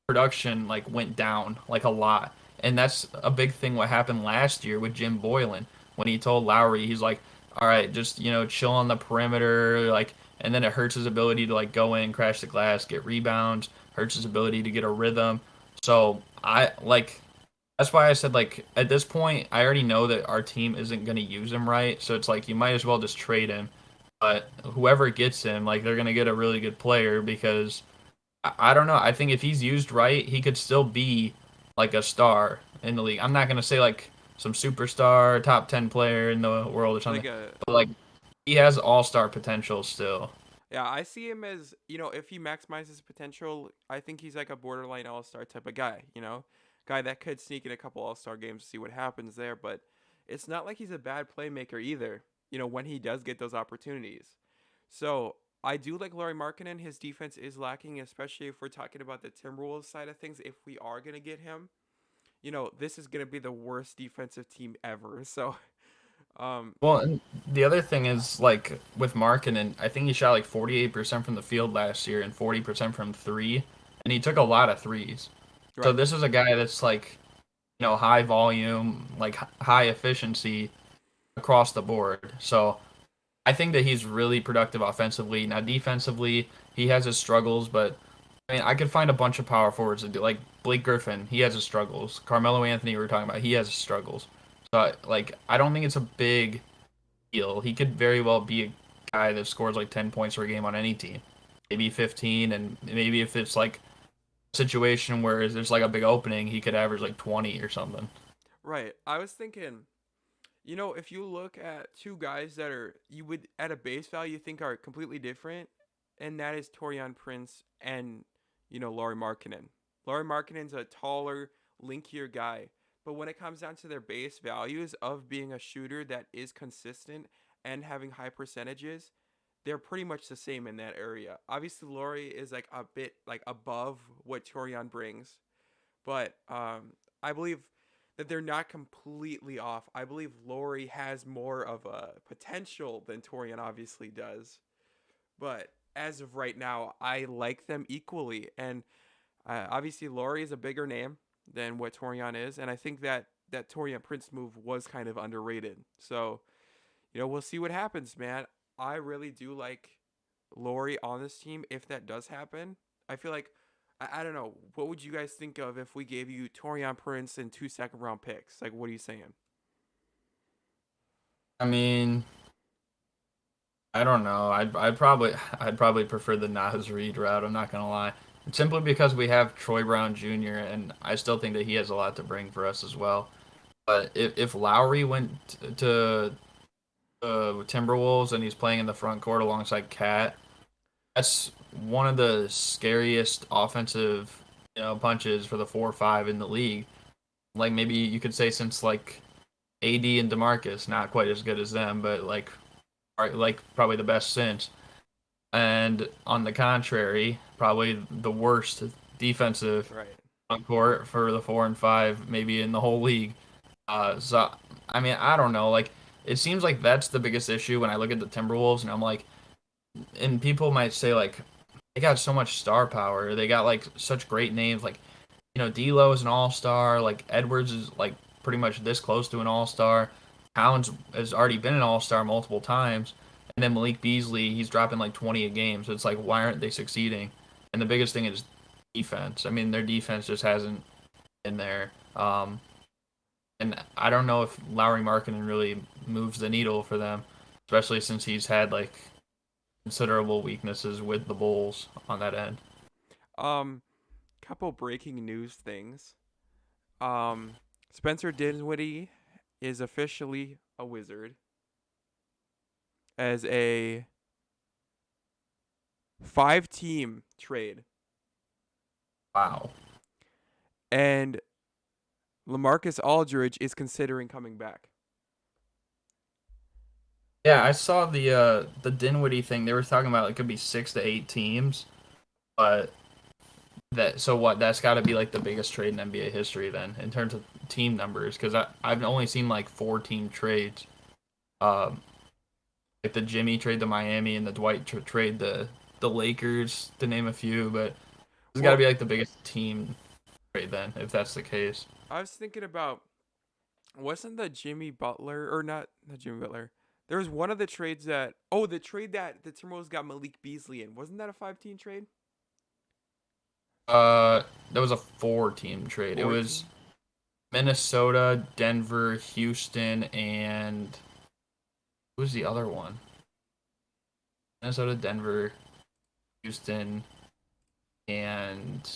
production, like went down like a lot, and that's a big thing. What happened last year with Jim Boylan when he told Lowry, he's like, "All right, just chill on the perimeter, like and then it hurts his ability to like go in, crash the glass, get rebounds, hurts his ability to get a rhythm. So I like that's why I said like at this point I already know that our team isn't going to use him right. So it's like you might as well just trade him. But whoever gets him, like they're going to get a really good player because I don't know. I think if he's used right, he could still be like a star in the league. I'm not going to say like some superstar, top 10 player in the world or Like something, a but like he has all-star potential still. Yeah, I see him as, if he maximizes his potential, I think he's like a borderline all-star type of guy. Guy that could sneak in a couple all-star games to see what happens there, but it's not like he's a bad playmaker either, when he does get those opportunities. So, I do like Lauri Markkanen. His defense is lacking, especially if we're talking about the Timberwolves side of things. If we are going to get him, this is going to be the worst defensive team ever. So, um, Well, and the other thing is like with Markin, and I think he shot like 48% from the field last year and 40% from three, and he took a lot of threes. So right. this is a guy that's like, high volume, like high efficiency across the board. So I think that he's really productive offensively. Now defensively, he has his struggles, but I mean, I could find a bunch of power forwards that do like Blake Griffin. He has his struggles. Carmelo Anthony, we were talking about, he has his struggles. So like, I don't think it's a big deal. He could very well be a guy that scores like 10 points per game on any team, maybe 15, and maybe if it's like a situation where there's like a big opening, he could average like 20 or something. Right. I was thinking, if you look at two guys that you would at a base value think are completely different, and that is Torian Prince and Laurie Markkinen. Laurie Markkinen's a taller, linkier guy, but when it comes down to their base values of being a shooter that is consistent and having high percentages, they're pretty much the same in that area. Obviously, Laurie is like a bit like above what Torian brings, but I believe that they're not completely off. I believe Laurie has more of a potential than Torian obviously does. But as of right now, I like them equally. And obviously, Laurie is a bigger name than what Torian is. And I think that Torian Prince move was kind of underrated. So, we'll see what happens, man. I really do like Laurie on this team if that does happen. I feel like I don't know. What would you guys think of if we gave you Torian Prince and 2 second round picks? Like, what are you saying? I mean, I don't know. I'd probably prefer the Nas Reed route. I'm not gonna lie, simply because we have Troy Brown Jr. and I still think that he has a lot to bring for us as well. But if Lowry went to Timberwolves and he's playing in the front court alongside Cat, that's one of the scariest offensive, punches for the 4-5 in the league. Like maybe you could say since like AD and DeMarcus, not quite as good as them, but like probably the best since. And on the contrary, probably the worst defensive Right. front court for the 4 and 5, maybe in the whole league. So I mean, I don't know. Like it seems like that's the biggest issue when I look at the Timberwolves, and I'm like, and people might say like they got so much star power. They got like such great names. Like D'Lo is an all star. Like Edwards is like pretty much this close to an all star. Towns has already been an all star multiple times. And then Malik Beasley, he's dropping like 20 a game. So it's like, why aren't they succeeding? And the biggest thing is defense. I mean, their defense just hasn't been there. And I don't know if Lowry Markkinen really moves the needle for them, especially since he's had like considerable weaknesses with the Bulls on that end. Um, Couple breaking news things. Um, Spencer Dinwiddie is officially a Wizard as a 5 team trade, Wow. and LaMarcus Aldridge is considering coming back. Yeah, I saw the Dinwiddie thing. They were talking about it could be 6 to 8 teams, but that so what? That's got to be like the biggest trade in NBA history then in terms of team numbers because I've only seen like 4 team trades. Um, like the Jimmy trade to Miami and the Dwight trade the Lakers to name a few, but it's got to Well, be like the biggest team trade then if that's the case. I was thinking about wasn't the Jimmy Butler or not Jimmy Butler? There was one of the trades the trade that the Timberwolves got Malik Beasley in. Wasn't that a 5-team trade? That was a 4-team trade. It was 4-team? Minnesota, Denver, Houston, and who was the other one? Minnesota, Denver, Houston, and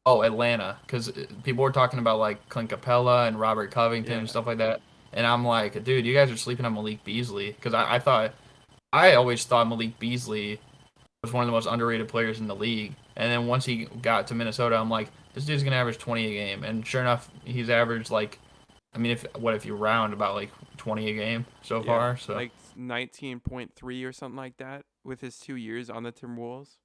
Atlanta. Because people were talking about like Clint Capella and Robert Covington and Yeah. stuff like that. And I'm like, dude, you guys are sleeping on Malik Beasley. Because I always thought Malik Beasley was one of the most underrated players in the league. And then once he got to Minnesota, I'm like, this dude's gonna average 20 a game. And sure enough, he's averaged like, I mean, if you round about like 20 a game so Yeah. far. So Like 19.3 or something like that with his 2 years on the Timberwolves.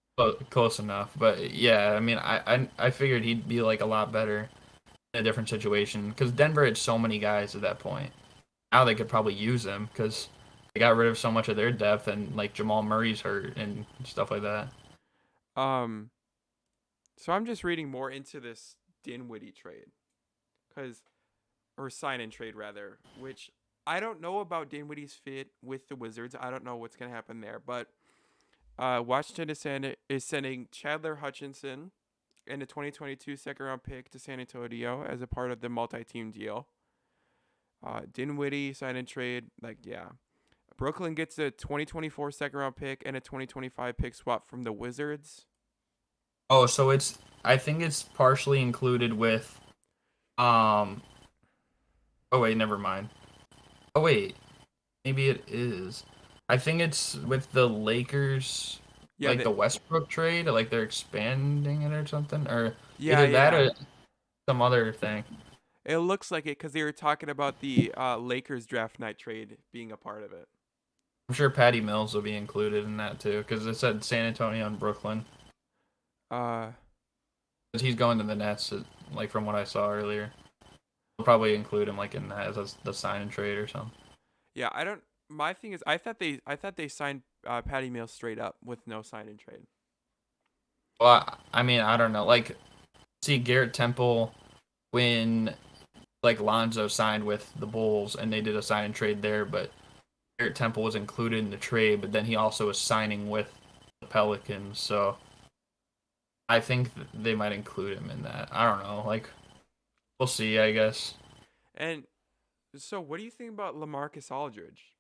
close enough. But yeah, I mean, I figured he'd be like a lot better in a different situation because Denver had so many guys at that point. Now they could probably use him because they got rid of so much of their depth and like Jamal Murray's hurt and stuff like that. Um, so I'm just reading more into this Dinwiddie trade, cause or sign and trade rather, which I don't know about Dinwiddie's fit with the Wizards. I don't know what's gonna happen there, but Washington is sending Chandler Hutchinson and a 2022 second round pick to San Antonio as a part of the multi-team deal. Dinwiddie sign and trade, like yeah. Brooklyn gets a 2024 second round pick and a 2025 pick swap from the Wizards. Oh, so I think it's partially included with um oh wait, never mind. Oh wait, maybe it is. I think it's with the Lakers Yeah, like the Westbrook trade, like they're expanding it or something or yeah, either that yeah. or some other thing. It looks like it because they were talking about the Lakers draft night trade being a part of it. I'm sure Patty Mills will be included in that too cuz it said San Antonio and Brooklyn. Uh, 'Cause he's going to the Nets like from what I saw earlier. They'll probably include him like in that as the sign and trade or something. yeah, I don't. My thing is, I thought they signed Patty Mills straight up with no sign and trade. Well, I mean, I don't know. Like, see Garrett Temple when like Lonzo signed with the Bulls and they did a sign and trade there, but Garrett Temple was included in the trade, but then he also was signing with the Pelicans, so I think they might include him in that. I don't know. Like, we'll see, I guess. And so, what do you think about LaMarcus Aldridge?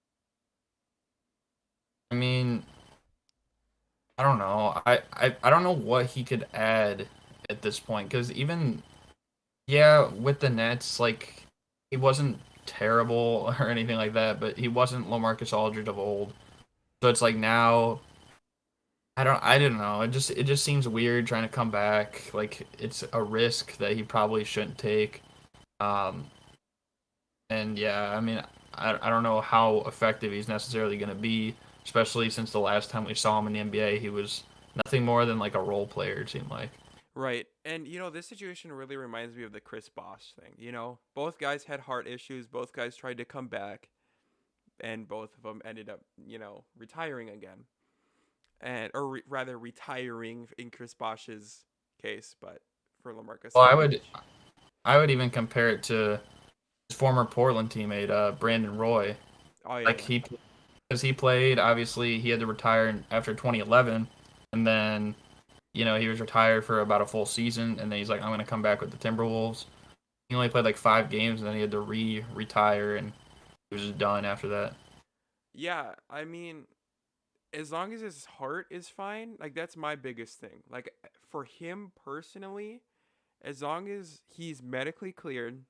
I mean, I don't know. I don't know what he could add at this point because even yeah, with the Nets, like he wasn't terrible or anything like that, but he wasn't LaMarcus Aldridge of old. So it's like now I don't know. It just seems weird trying to come back. Like it's a risk that he probably shouldn't take. Um and yeah, I mean I don't know how effective he's necessarily going to be, especially since the last time we saw him in the NBA, he was nothing more than like a role player it seemed like. Right. And this situation really reminds me of the Chris Bosh thing. Both guys had heart issues, both guys tried to come back, and both of them ended up, retiring again. And or rather retiring in Chris Bosh's case, but for LaMarcus Well, Aldridge. I would even compare it to his former Portland teammate, Brandon Roy. Oh yeah, Like yeah. because he played, obviously he had to retire after 2011, and then he was retired for about a full season, and then he's like, I'm gonna come back with the Timberwolves. He only played like 5 games, and then he had to retire, and he was just done after that. Yeah, I mean, as long as his heart is fine, like that's my biggest thing. Like for him personally, as long as he's medically cleared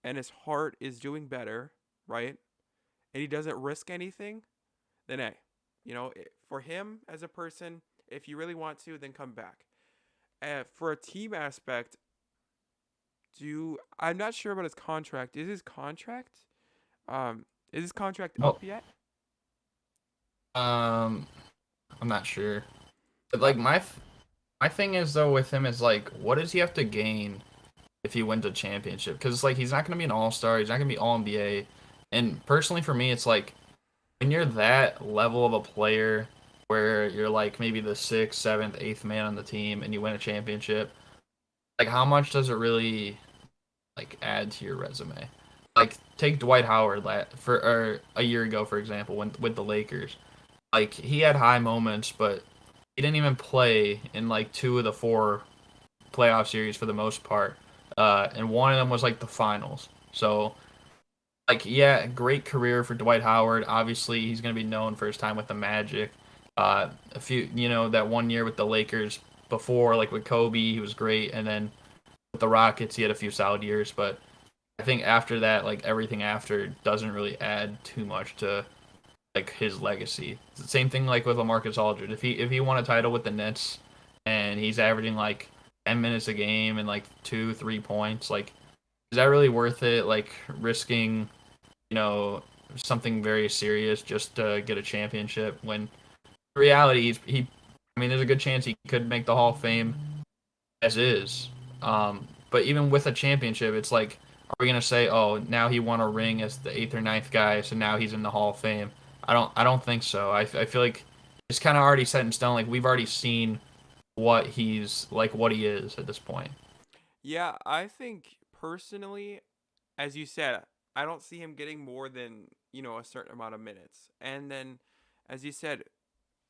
and his heart is doing better, right? And he doesn't risk anything, then hey, for him as a person, if you really want to, then come back. For a team aspect, I'm not sure about his contract. Is his contract Oh, up yet? I'm not sure, but Uh, like my thing is though with him is like, what does he have to gain if he wins a championship? Because like he's not gonna be an All Star, he's not gonna be All NBA, and personally for me, it's like when you're that level of a player where you're like maybe the sixth, seventh, eighth man on the team and you win a championship, like how much does it really like add to your resume? like take Dwight Howard for or a year ago, for example, when with the Lakers. Like he had high moments, but he didn't even play in like two of the four playoff series for the most part. And one of them was like the finals. So like yeah, great career for Dwight Howard. Obviously, he's gonna be known for his time with the Magic. A few, that one year with the Lakers before, like with Kobe, he was great, and then with the Rockets, he had a few solid years. But I think after that, like everything after doesn't really add too much to like his legacy. It's the same thing like with LaMarcus Aldridge. If he won a title with the Nets and he's averaging like 10 minutes a game and like 2 3 points, like is that really worth it? Like risking, you know, something very serious just to get a championship when in reality I mean there's a good chance he could make the Hall of Fame as is. But even with a championship, it's like, are we gonna say, oh, now he won a ring as the eighth or ninth guy, so now he's in the Hall of Fame? I don't think so. I feel like it's kind of already set in stone. Like we've already seen what he is at this point. Yeah, I think personally, as you said, I don't see him getting more than, a certain amount of minutes. And then, as you said,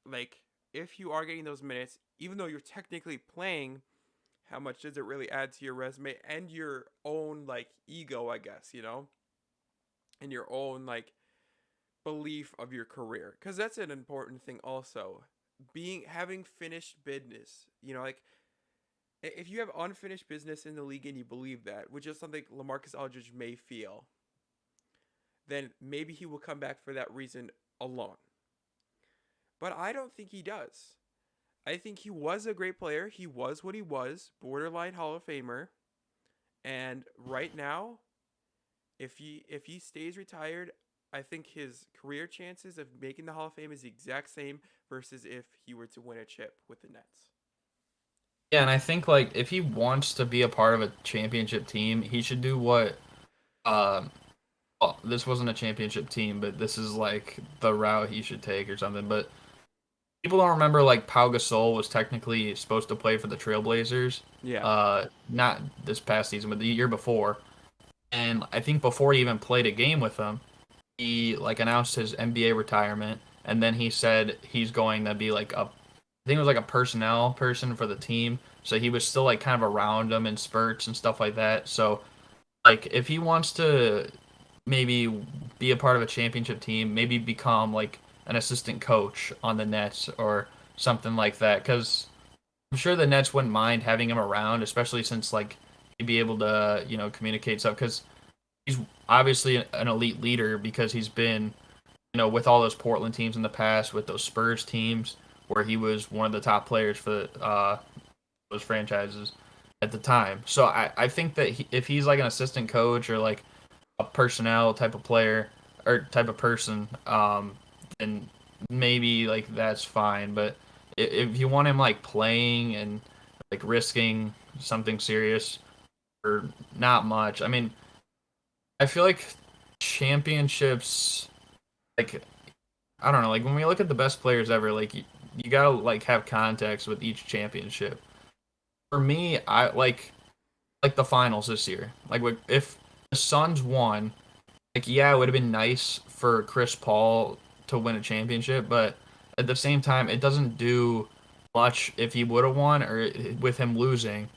like, if you are getting those minutes, even though you're technically playing, how much does it really add to your resume and your own, like, ego, I guess, and your own, like, belief of your career? Because that's an important thing also. Having finished business, like, if you have unfinished business in the league and you believe that, which is something LaMarcus Aldridge may feel, then maybe he will come back for that reason alone. But I don't think he does. I think he was a great player. He was what he was, borderline Hall of Famer. And right now, if he stays retired, I think his career chances of making the Hall of Fame is the exact same versus if he were to win a chip with the Nets. Yeah, and I think like if he wants to be a part of a championship team, he should do what um well, this wasn't a championship team, but this is like the route he should take or something. But people don't remember like Pau Gasol was technically supposed to play for the Trailblazers. Yeah. Not this past season, but the year before. And I think before he even played a game with them, he like announced his NBA retirement, and then he said he's going to be like I think it was like a personnel person for the team. So he was still like kind of around them in spurts and stuff like that. So like if he wants to maybe be a part of a championship team, maybe become like an assistant coach on the Nets or something like that. Because I'm sure the Nets wouldn't mind having him around, especially since like he'd be able to communicate stuff. Because he's obviously an elite leader because he's been with all those Portland teams in the past, with those Spurs teams where he was one of the top players for those franchises at the time. So I think that if he's like an assistant coach or like a personnel type of player or type of person, then maybe like that's fine. But if you want him like playing and like risking something serious or not much, I mean, I feel like championships, like I don't know, like when we look at the best players ever, like you gotta like have context with each championship. For me, I like the finals this year. Like if the Suns won, like yeah, it would have been nice for Chris Paul to win a championship, but at the same time, it doesn't do much if he would have won or with him losing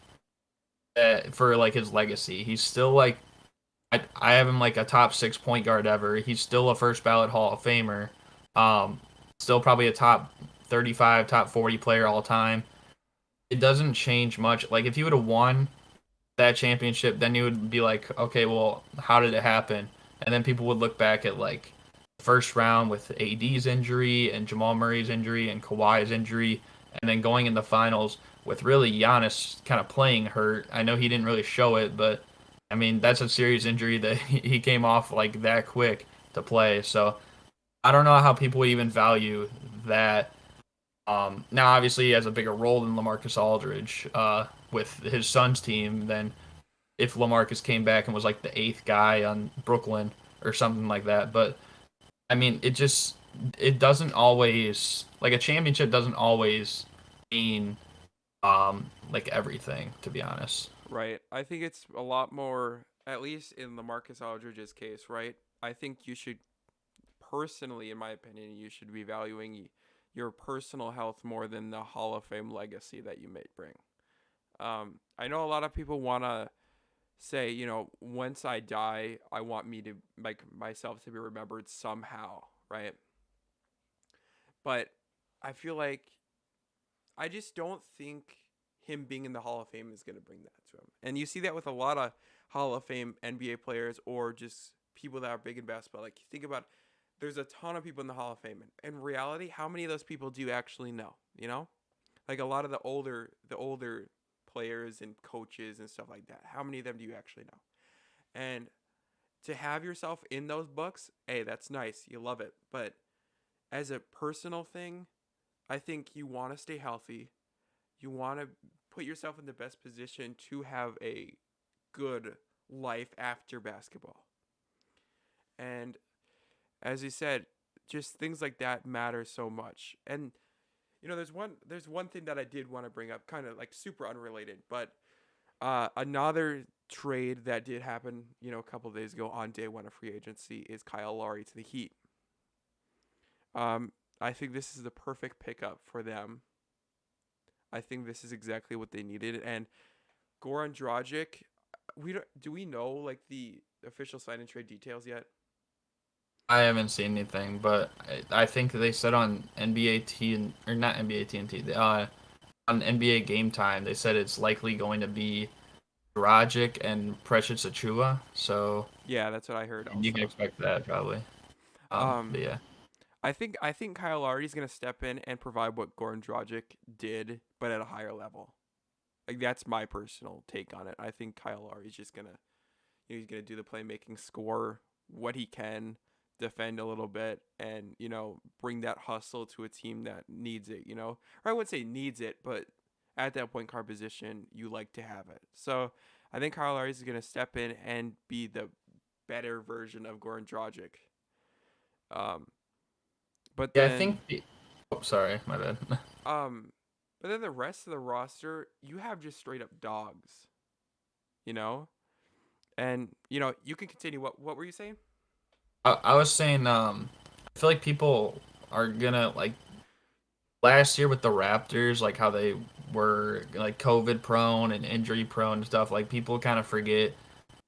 for like his legacy. He's still like I have him like a top six point guard ever. He's still a first ballot Hall of Famer. Um, Still probably a top 35, top 40 player all time. It doesn't change much. Like if he would have won that championship, then you would be like, okay, well, how did it happen? And then people would look back at like the first round with AD's injury and Jamal Murray's injury and Kawhi's injury, and then going in the finals with really Giannis kind of playing hurt. I know he didn't really show it, but I mean that's a serious injury that he came off like that quick to play. So I don't know how people would even value that. Now, obviously, he has a bigger role than LaMarcus Aldridge with his son's team than if LaMarcus came back and was like the eighth guy on Brooklyn or something like that. But I mean, it doesn't always like a championship doesn't always mean like everything, to be honest. Right. I think it's a lot more. at least in LaMarcus Aldridge's case, right? I think you should personally, in my opinion, you should be valuing your personal health more than the Hall of Fame legacy that you may bring. I know a lot of people want to say, once I die, I want me to like myself to be remembered somehow, right? But I feel like I just don't think him being in the Hall of Fame is going to bring that to him. And you see that with a lot of Hall of Fame NBA players or just people that are big in basketball. Like, you think about there's a ton of people in the Hall of Fame. In reality, how many of those people do you actually know? Like a lot of the older players and coaches and stuff like that. How many of them do you actually know? And to have yourself in those books, hey, that's nice. You love it. But as a personal thing, I think you want to stay healthy. You want to put yourself in the best position to have a good life after basketball. And as you said, just things like that matter so much. And there's one thing that I did want to bring up, kind of like super unrelated, but another trade that did happen, a couple of days ago on day one of free agency is Kyle Lowry to the Heat. I think this is the perfect pickup for them. I think this is exactly what they needed. And Goran Dragic, do we know like the official sign and trade details yet? I haven't seen anything, but I think they said on NBA or not NBA TNT, on NBA Game Time, they said it's likely going to be Dragic and Precious Achua. So Yeah, that's what I heard you can also. expect that probably. Um, But yeah. I think Kyle Lowry is gonna step in and provide what Goran Dragic did, but at a higher level. Like, that's my personal take on it. I think Kyle Lowry is just gonna, he's gonna do the playmaking, score what he can, defend a little bit, and bring that hustle to a team that needs it. Or I wouldn't say needs it, but at that point guard position, you like to have it. So I think Kyle Lowry is gonna step in and be the better version of Goran Dragic. Um, but Yeah, I then think. Oh, sorry, my bad. um, but then the rest of the roster, you have just straight up dogs. You know, and you can continue. What were you saying? I was saying, I feel like people are gonna like last year with the Raptors, like how they were like COVID prone and injury prone and stuff. Like people kind of forget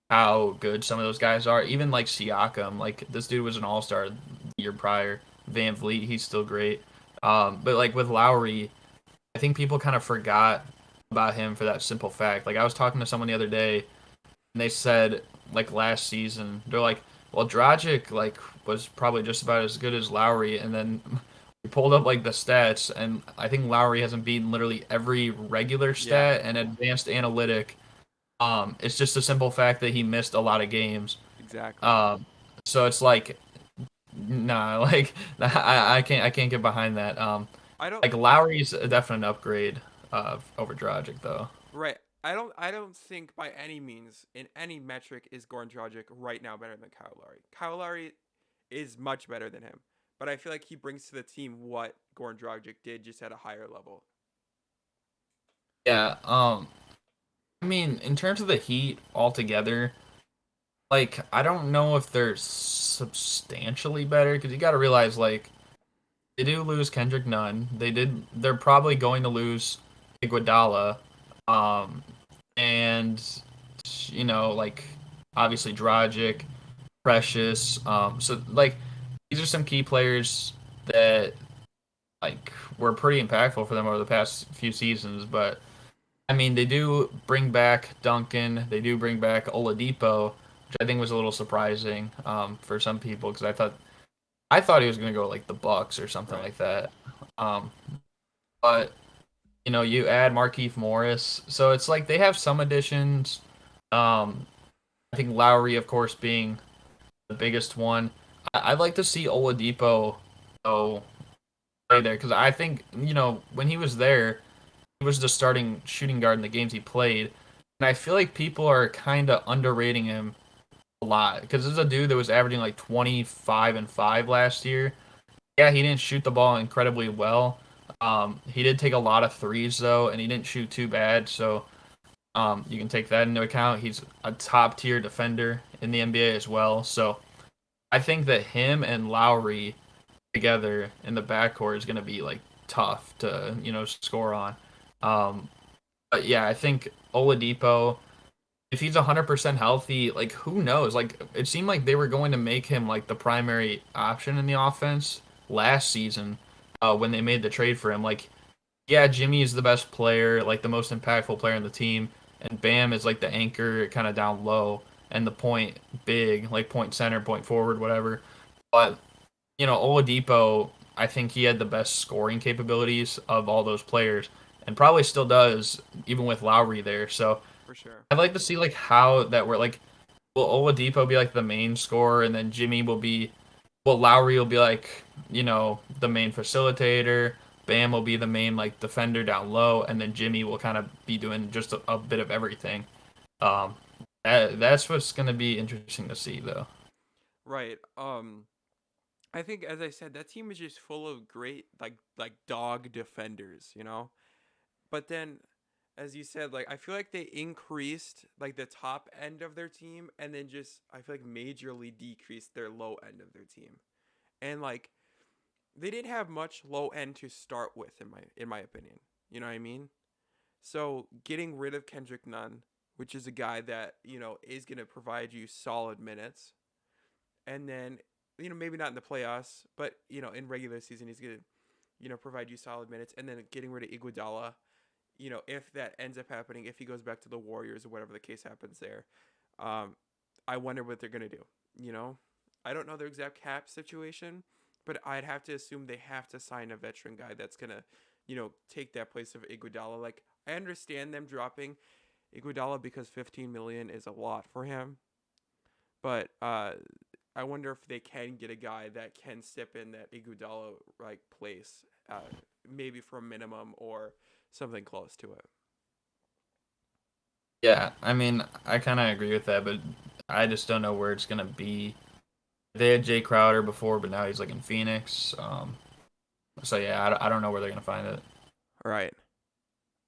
how good some of those guys are. Even like Siakam, like this dude was an All Star the year prior. Van Vliet, he's still great. But like with Lowry, I think people kind of forgot about him for that simple fact. Like I was talking to someone the other day, and they said like last season, they're like, well, Dragic like was probably just about as good as Lowry, and then we pulled up like the stats, and I think Lowry hasn't beaten literally every regular Yeah, stat and advanced analytic. It's just a simple fact that he missed a lot of games. exactly. Um, so it's like, nah, like I can't get behind that. I don't Like Lowry's a definite upgrade over Dragic though. right. I don't think by any means in any metric is Goran Dragic right now better than Kyle Lowry. Kyle Lowry is much better than him, but I feel like he brings to the team what Goran Dragic did, just at a higher level. Yeah. I mean, in terms of the Heat altogether, like I don't know if they're substantially better because you got to realize like they do lose Kendrick Nunn. They're probably going to lose Iguodala, um, and like obviously Dragic, Precious. So like these are some key players that like were pretty impactful for them over the past few seasons. But I mean, they do bring back Duncan. They do bring back Oladipo, which I think was a little surprising for some people because I thought he was gonna go like the Bucks or something Right. like that. Um, but you add Markieff Morris, so it's like they have some additions. Um, I think Lowry, of course, being the biggest one. I'd like to see Oladipo go play there because I think when he was there, he was the starting shooting guard in the games he played, and I feel like people are kind of underrating him a lot because this is a dude that was averaging like 25 and 5 last year. Yeah, he didn't shoot the ball incredibly well. He did take a lot of threes though, and he didn't shoot too bad. So You can take that into account. He's a top tier defender in the NBA as well. So I think that him and Lowry together in the backcourt is going to be like tough to score on. Um, but yeah, I think Oladipo, if he's 100% healthy, like who knows? Like it seemed like they were going to make him like the primary option in the offense last season when they made the trade for him. Like yeah, Jimmy is the best player, like the most impactful player on the team, and Bam is like the anchor kind of down low and the point big, like point center, point forward, whatever. But Oladipo, I think he had the best scoring capabilities of all those players, and probably still does, even with Lowry there. So For sure. I'd like to see like how that work. Like, will Oladipo be like the main scorer, and then Jimmy will be, well, Lowry will be like the main facilitator. Bam will be the main like defender down low, and then Jimmy will kind of be doing just a bit of everything. Um, that's what's gonna be interesting to see, though. Right. I think, as I said, that team is just full of great like dog defenders, you know. But then, as you said, like I feel like they increased like the top end of their team, and then just I feel like majorly decreased their low end of their team, and like they didn't have much low end to start with in my opinion. You know what I mean? So getting rid of Kendrick Nunn, which is a guy that is gonna provide you solid minutes, and then maybe not in the playoffs, but in regular season he's gonna provide you solid minutes, and then getting rid of Iguodala, if that ends up happening, if he goes back to the Warriors or whatever the case happens there, um, I wonder what they're gonna do. You know, I don't know their exact cap situation, but I'd have to assume they have to sign a veteran guy that's gonna take that place of Iguodala. Like I understand them dropping Iguodala because 15 million is a lot for him, but I wonder if they can get a guy that can step in that Iguodala like place, maybe for a minimum or something close to it. Yeah, I mean, I kind of agree with that, but I just don't know where it's gonna be. They had Jay Crowder before, but now he's like in Phoenix. So yeah, I don't know where they're gonna find it. All right.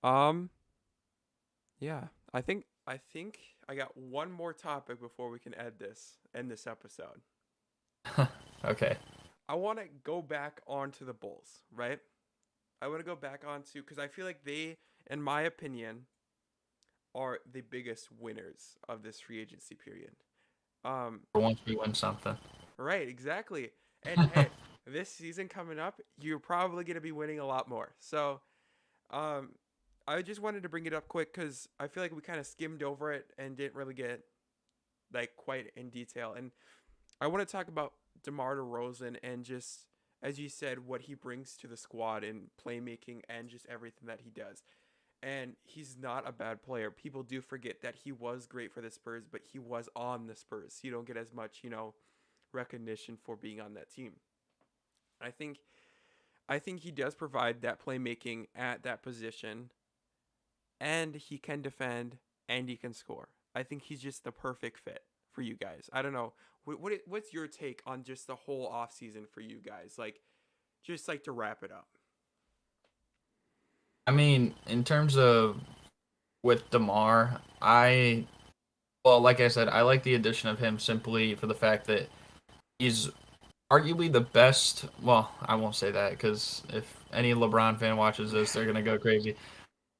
Um. Yeah. I think I got one more topic before we can end this episode. Okay. I want to go back onto the Bulls, right? I want to go back onto because I feel like they, in my opinion, are the biggest winners of this free agency period. Um, For once we win something. right, exactly. And hey, this season coming up, you're probably gonna be winning a lot more. So, um, I just wanted to bring it up quick because I feel like we kind of skimmed over it and didn't really get like quite in detail. And I want to talk about DeMar DeRozan and just as you said, what he brings to the squad in playmaking and just everything that he does. And he's not a bad player. People do forget that he was great for the Spurs, but he was on the Spurs. So you don't get as much, recognition for being on that team. I think I think he does provide that playmaking at that position, and he can defend and he can score. I think he's just the perfect fit for you guys. I don't know. What's your take on just the whole offseason for you guys? Like, just like to wrap it up. I mean, in terms of with DeMar, well, like I said, I like the addition of him simply for the fact that he's arguably the best. Well, I won't say that because if any LeBron fan watches this, they're gonna go crazy.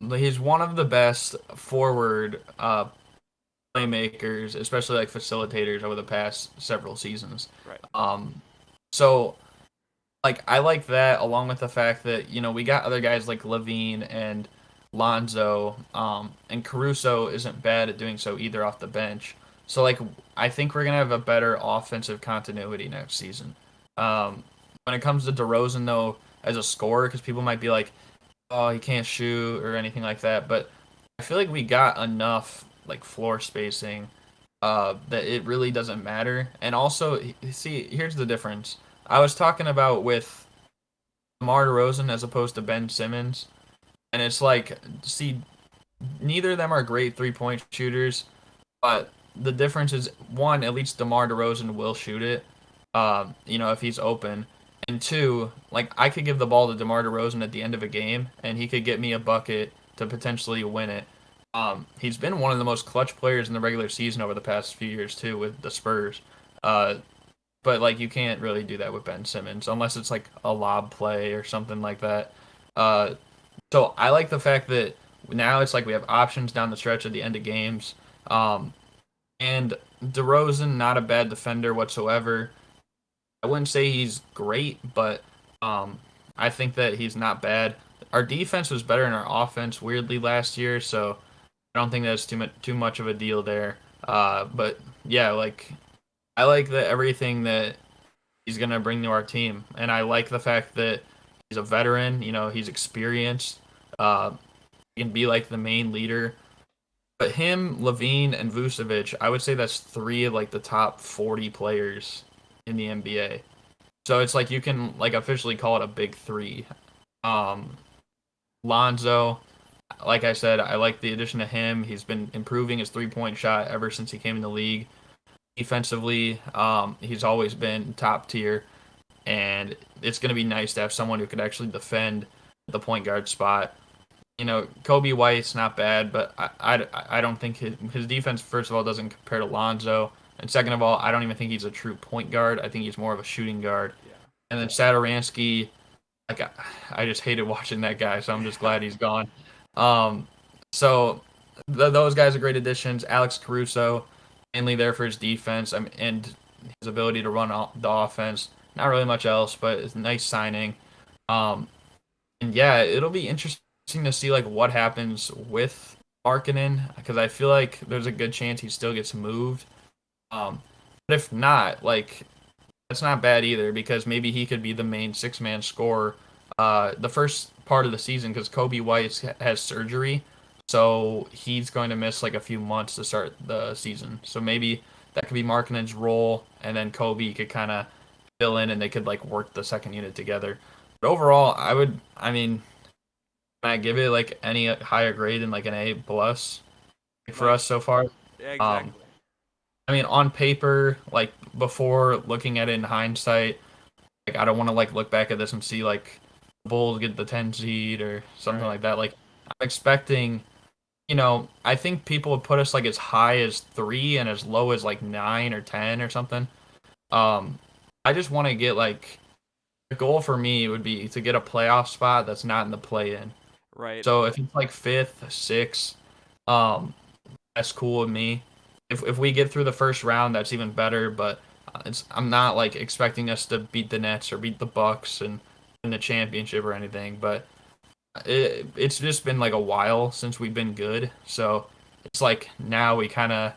But he's one of the best forward playmakers, especially like facilitators over the past several seasons. Right. Um, so like I like that along with the fact that we got other guys like Lavine and Lonzo, and Caruso isn't bad at doing so either off the bench. So like I think we're gonna have a better offensive continuity next season. When it comes to DeRozan though, as a scorer, because people might be like, oh, he can't shoot or anything like that, but I feel like we got enough like floor spacing that it really doesn't matter. And also, see, here's the difference. I was talking about with DeMar DeRozan as opposed to Ben Simmons, and it's like, see, neither of them are great 3-point shooters, but the difference is one, at least DeMar DeRozan will shoot it, if he's open. And two, like I could give the ball to DeMar DeRozan at the end of a game, and he could get me a bucket to potentially win it. He's been one of the most clutch players in the regular season over the past few years too with the Spurs. Uh, but like you can't really do that with Ben Simmons unless it's like a lob play or something like that. Uh, so I like the fact that now it's like we have options down the stretch at the end of games. Um, and Derozan, not a bad defender whatsoever. I wouldn't say he's great, but um, I think that he's not bad. Our defense was better than our offense weirdly last year, so I don't think that's too much of a deal there. But yeah, like I like that everything that he's gonna bring to our team, and I like the fact that he's a veteran. You know, he's experienced. Uh, he can be like the main leader. But him, Lavine, and Vucevic, I would say that's three of like the top 40 players in the NBA. So it's like you can like officially call it a big three. Um, Lonzo, like I said, I like the addition of him. He's been improving his 3-point shot ever since he came in the league. Defensively, he's always been top tier, and it's going to be nice to have someone who could actually defend the point guard spot. You know, Coby White's not bad, but I don't think his defense, first of all, doesn't compare to Lonzo. And second of all, I don't even think he's a true point guard. I think he's more of a shooting guard. Yeah. And then Satoransky, like I just hated watching that guy, so I'm just glad he's gone. Um, so those guys are great additions. Alex Caruso, mainly there for his defense and his ability to run the offense. Not really much else, but it's a nice signing. Um, and yeah, it'll be interesting to see like what happens with Markkanen because I feel like there's a good chance he still gets moved. But if not, like that's not bad either because maybe he could be the main six-man scorer the first part of the season because Coby White has surgery, so he's going to miss like a few months to start the season. So maybe that could be Markkanen's role, and then Coby could kind of fill in, and they could like work the second unit together. But overall, I mean, can I give it like any higher grade than like an A plus for Like, us so far? yeah, Um, exactly. I mean, on paper, like before looking at it in hindsight, like I don't want to like look back at this and see like the Bulls get the 10 seed or something Right. like that. Like I'm expecting, I think people would put us like as high as 3 and as low as like 9 or 10 or something. Um, I just want to get like the goal for me would be to get a playoff spot that's not in the play-in. Right. So if it's like fifth, sixth, um, that's cool with me. If we get through the first round, that's even better. But I'm not like expecting us to beat the Nets or beat the Bucks and win the championship or anything. But it's just been like a while since we've been good. So it's like now we kind of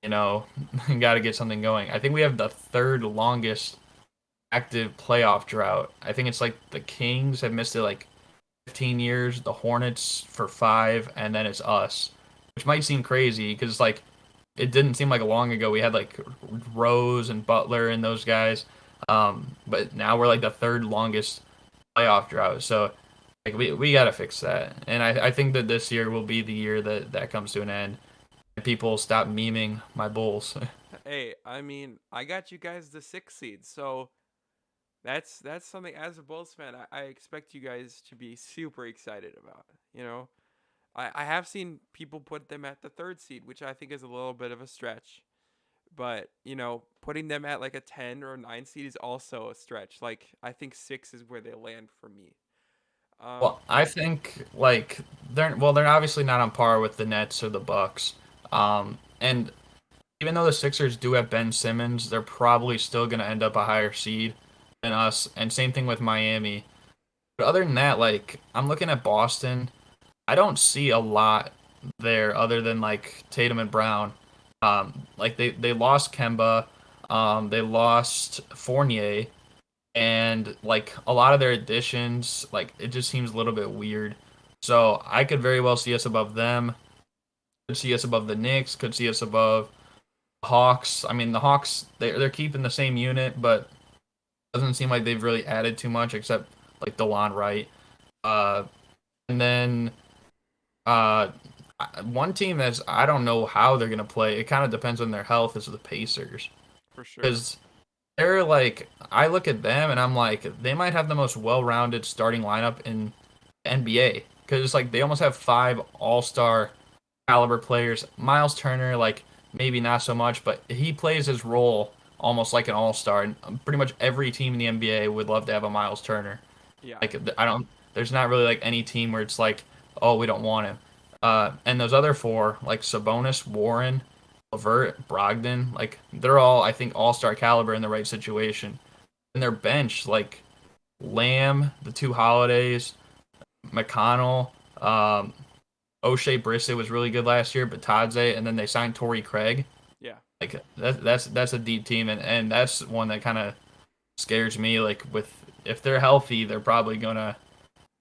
you know got to get something going. I think we have the third longest active playoff drought. I think it's like the Kings have missed it like 15 years, the Hornets for 5, and then it's us, which might seem crazy because like it didn't seem like long ago we had like Rose and Butler and those guys, but now we're like the third longest playoff drought. So like we got to fix that, and I think that this year will be the year that that comes to an end, and people stop memeing my Bulls. Hey, I mean, I got you guys the 6th seed, so that's something as a Bulls fan I expect you guys to be super excited about. You know, I have seen people put them at the 3rd seed, which I think is a little bit of a stretch. But putting them at like a 10 or a 9 seed is also a stretch. Like I think 6 is where they land for me. Um, Well, I think like they're obviously not on par with the Nets or the Bucks. And even though the Sixers do have Ben Simmons, they're probably still going to end up a higher seed than us. And same thing with Miami. But other than that, like I'm looking at Boston. I don't see a lot there other than like Tatum and Brown. Like they lost Kemba, they lost Fournier, and like a lot of their additions, like it just seems a little bit weird. So I could very well see us above them. Could see us above the Knicks. Could see us above the Hawks. I mean, the Hawks they're keeping the same unit, but doesn't seem like they've really added too much except like DeLon Wright. Uh, and then uh, one team that's I don't know how they're gonna play. It kind of depends on their health. Is the Pacers for sure. because they're like I look at them and I'm like they might have the most well-rounded starting lineup in the NBA because it's like they almost have 5 all-star caliber players. Miles Turner, like maybe not so much, but he plays his role almost like an all-star. And pretty much every team in the NBA would love to have a Miles Turner. Yeah. Like I don't, there's not really like any team where it's like, oh, we don't want him. And those other four, like Sabonis, Warren, Levert, Brogdon, like they're all I think all-star caliber in the right situation. And their bench, like Lamb, the two Holidays, McConnell, O'Shea Brissett was really good last year, but Tadze, and then they signed Torrey Craig. Yeah. Like that's a deep team, and that's one that kind of scares me. Like with if they're healthy, they're probably gonna.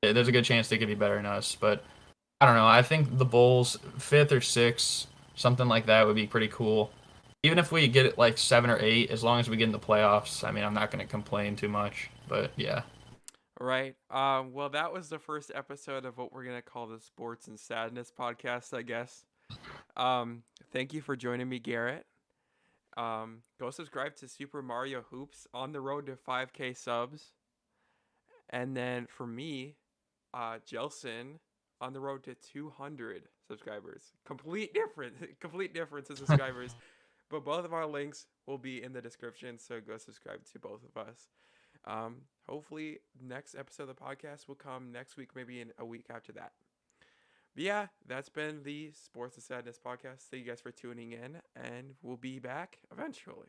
There's a good chance they could be better than us, but I don't know. I think the Bulls fifth or sixth, something like that, would be pretty cool. Even if we get it like 7 or 8, as long as we get in the playoffs, I mean, I'm not gonna complain too much. But yeah, Right. Well, that was the first episode of what we're gonna call the Sports and Sadness podcast, I guess. Thank you for joining me, Garrett. Go subscribe to Super Mario Hoops on the road to 5K subs. And then for me, Jelson on the road to 200 subscribers. Complete difference in subscribers. But both of our links will be in the description, so go subscribe to both of us. Hopefully, next episode of the podcast will come next week, maybe in a week after that. But yeah, that's been the Sports and Sadness podcast. Thank you guys for tuning in, and we'll be back eventually.